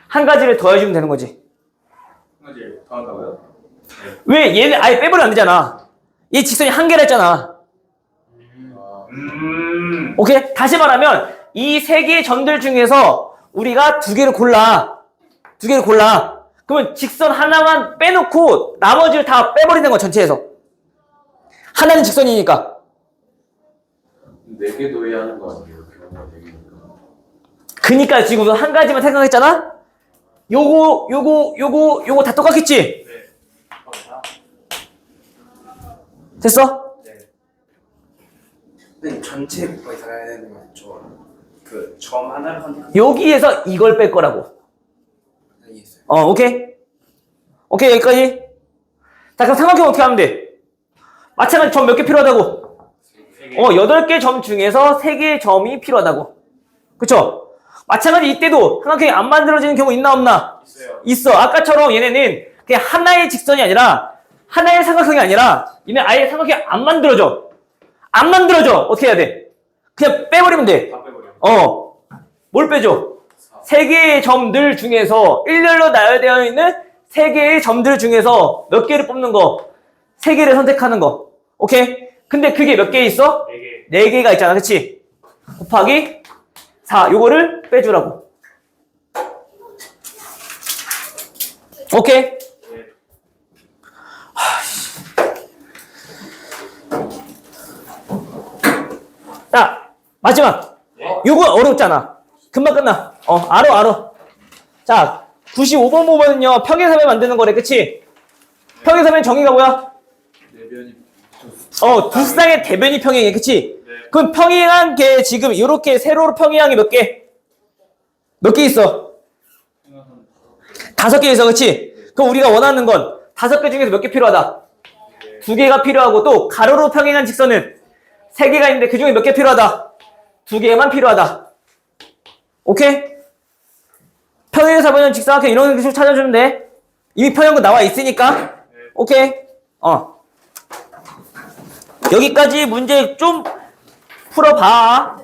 한 가지를 더해주면 되는 거지. 한 가지 더 한다고요? 왜 얘는 아예 빼버리면 안 되잖아. 얘 직선이 한 개라 했잖아. 오케이? 다시 말하면 이 세 개의 점들 중에서 우리가 2개를 골라. 2개를 골라. 그러면 직선 하나만 빼놓고 나머지를 다 빼버리는 거 전체에서. 하나는 직선이니까. 4개 더해야 하는 거 아니에요? 경우가 4개니까. 그니까 지금 한 가지만 생각했잖아? 요거 다 똑같겠지? 네. 됐어? 네, 전체 거의 다 해야 되는 거 맞죠? 그 점 하나를 선택하는 여기에서 이걸 뺄 거라고. 게 있어요. 오케이? 오케이, 여기까지? 자, 그럼 삼각형 어떻게 하면 돼? 마찬가지 점 몇 개 필요하다고? 8개 점 중에서 3개의 점이 필요하다고. 그쵸? 마찬가지 이때도 삼각형이 안 만들어지는 경우 있나 없나? 있어요. 있어. 아까처럼 얘네는 그냥 하나의 직선이 아니라 하나의 삼각형이 아니라 얘는 아예 삼각형이 안 만들어져. 안 만들어져. 어떻게 해야 돼? 그냥 빼버리면 돼. 다 빼버려. 뭘 빼줘? 3개의 점들 중에서 일렬로 나열되어 있는 3개의 점들 중에서 몇 개를 뽑는 거? 3개를 선택하는 거. 오케이? 근데 그게 몇 개 있어? 4개. 4개가 있잖아. 그치? 곱하기 4. 요거를 빼주라고. 오케이? 자, 마지막. 요거 어렵잖아. 금방 끝나. 알아. 자, 95번 부분은요, 평행사변 만드는 거래. 그치? 평행사변 정의가 뭐야? 내변이 두 쌍의 대변이 평행해. 그치? 네. 그럼 평행한 게 지금 이렇게 세로로 평행한 게 몇 개? 몇 개 있어? 5개 있어. 그치? 그럼 우리가 원하는 건 5개 중에서 몇 개 필요하다? 2개가 필요하고 또 가로로 평행한 직선은 3개가 있는데 그 중에 몇 개 필요하다? 2개만 필요하다. 오케이? 평행사변 직사각형 이런 식으로 찾아주면 돼. 이미 평행도 나와 있으니까. 오케이? 여기까지 문제 좀 풀어봐.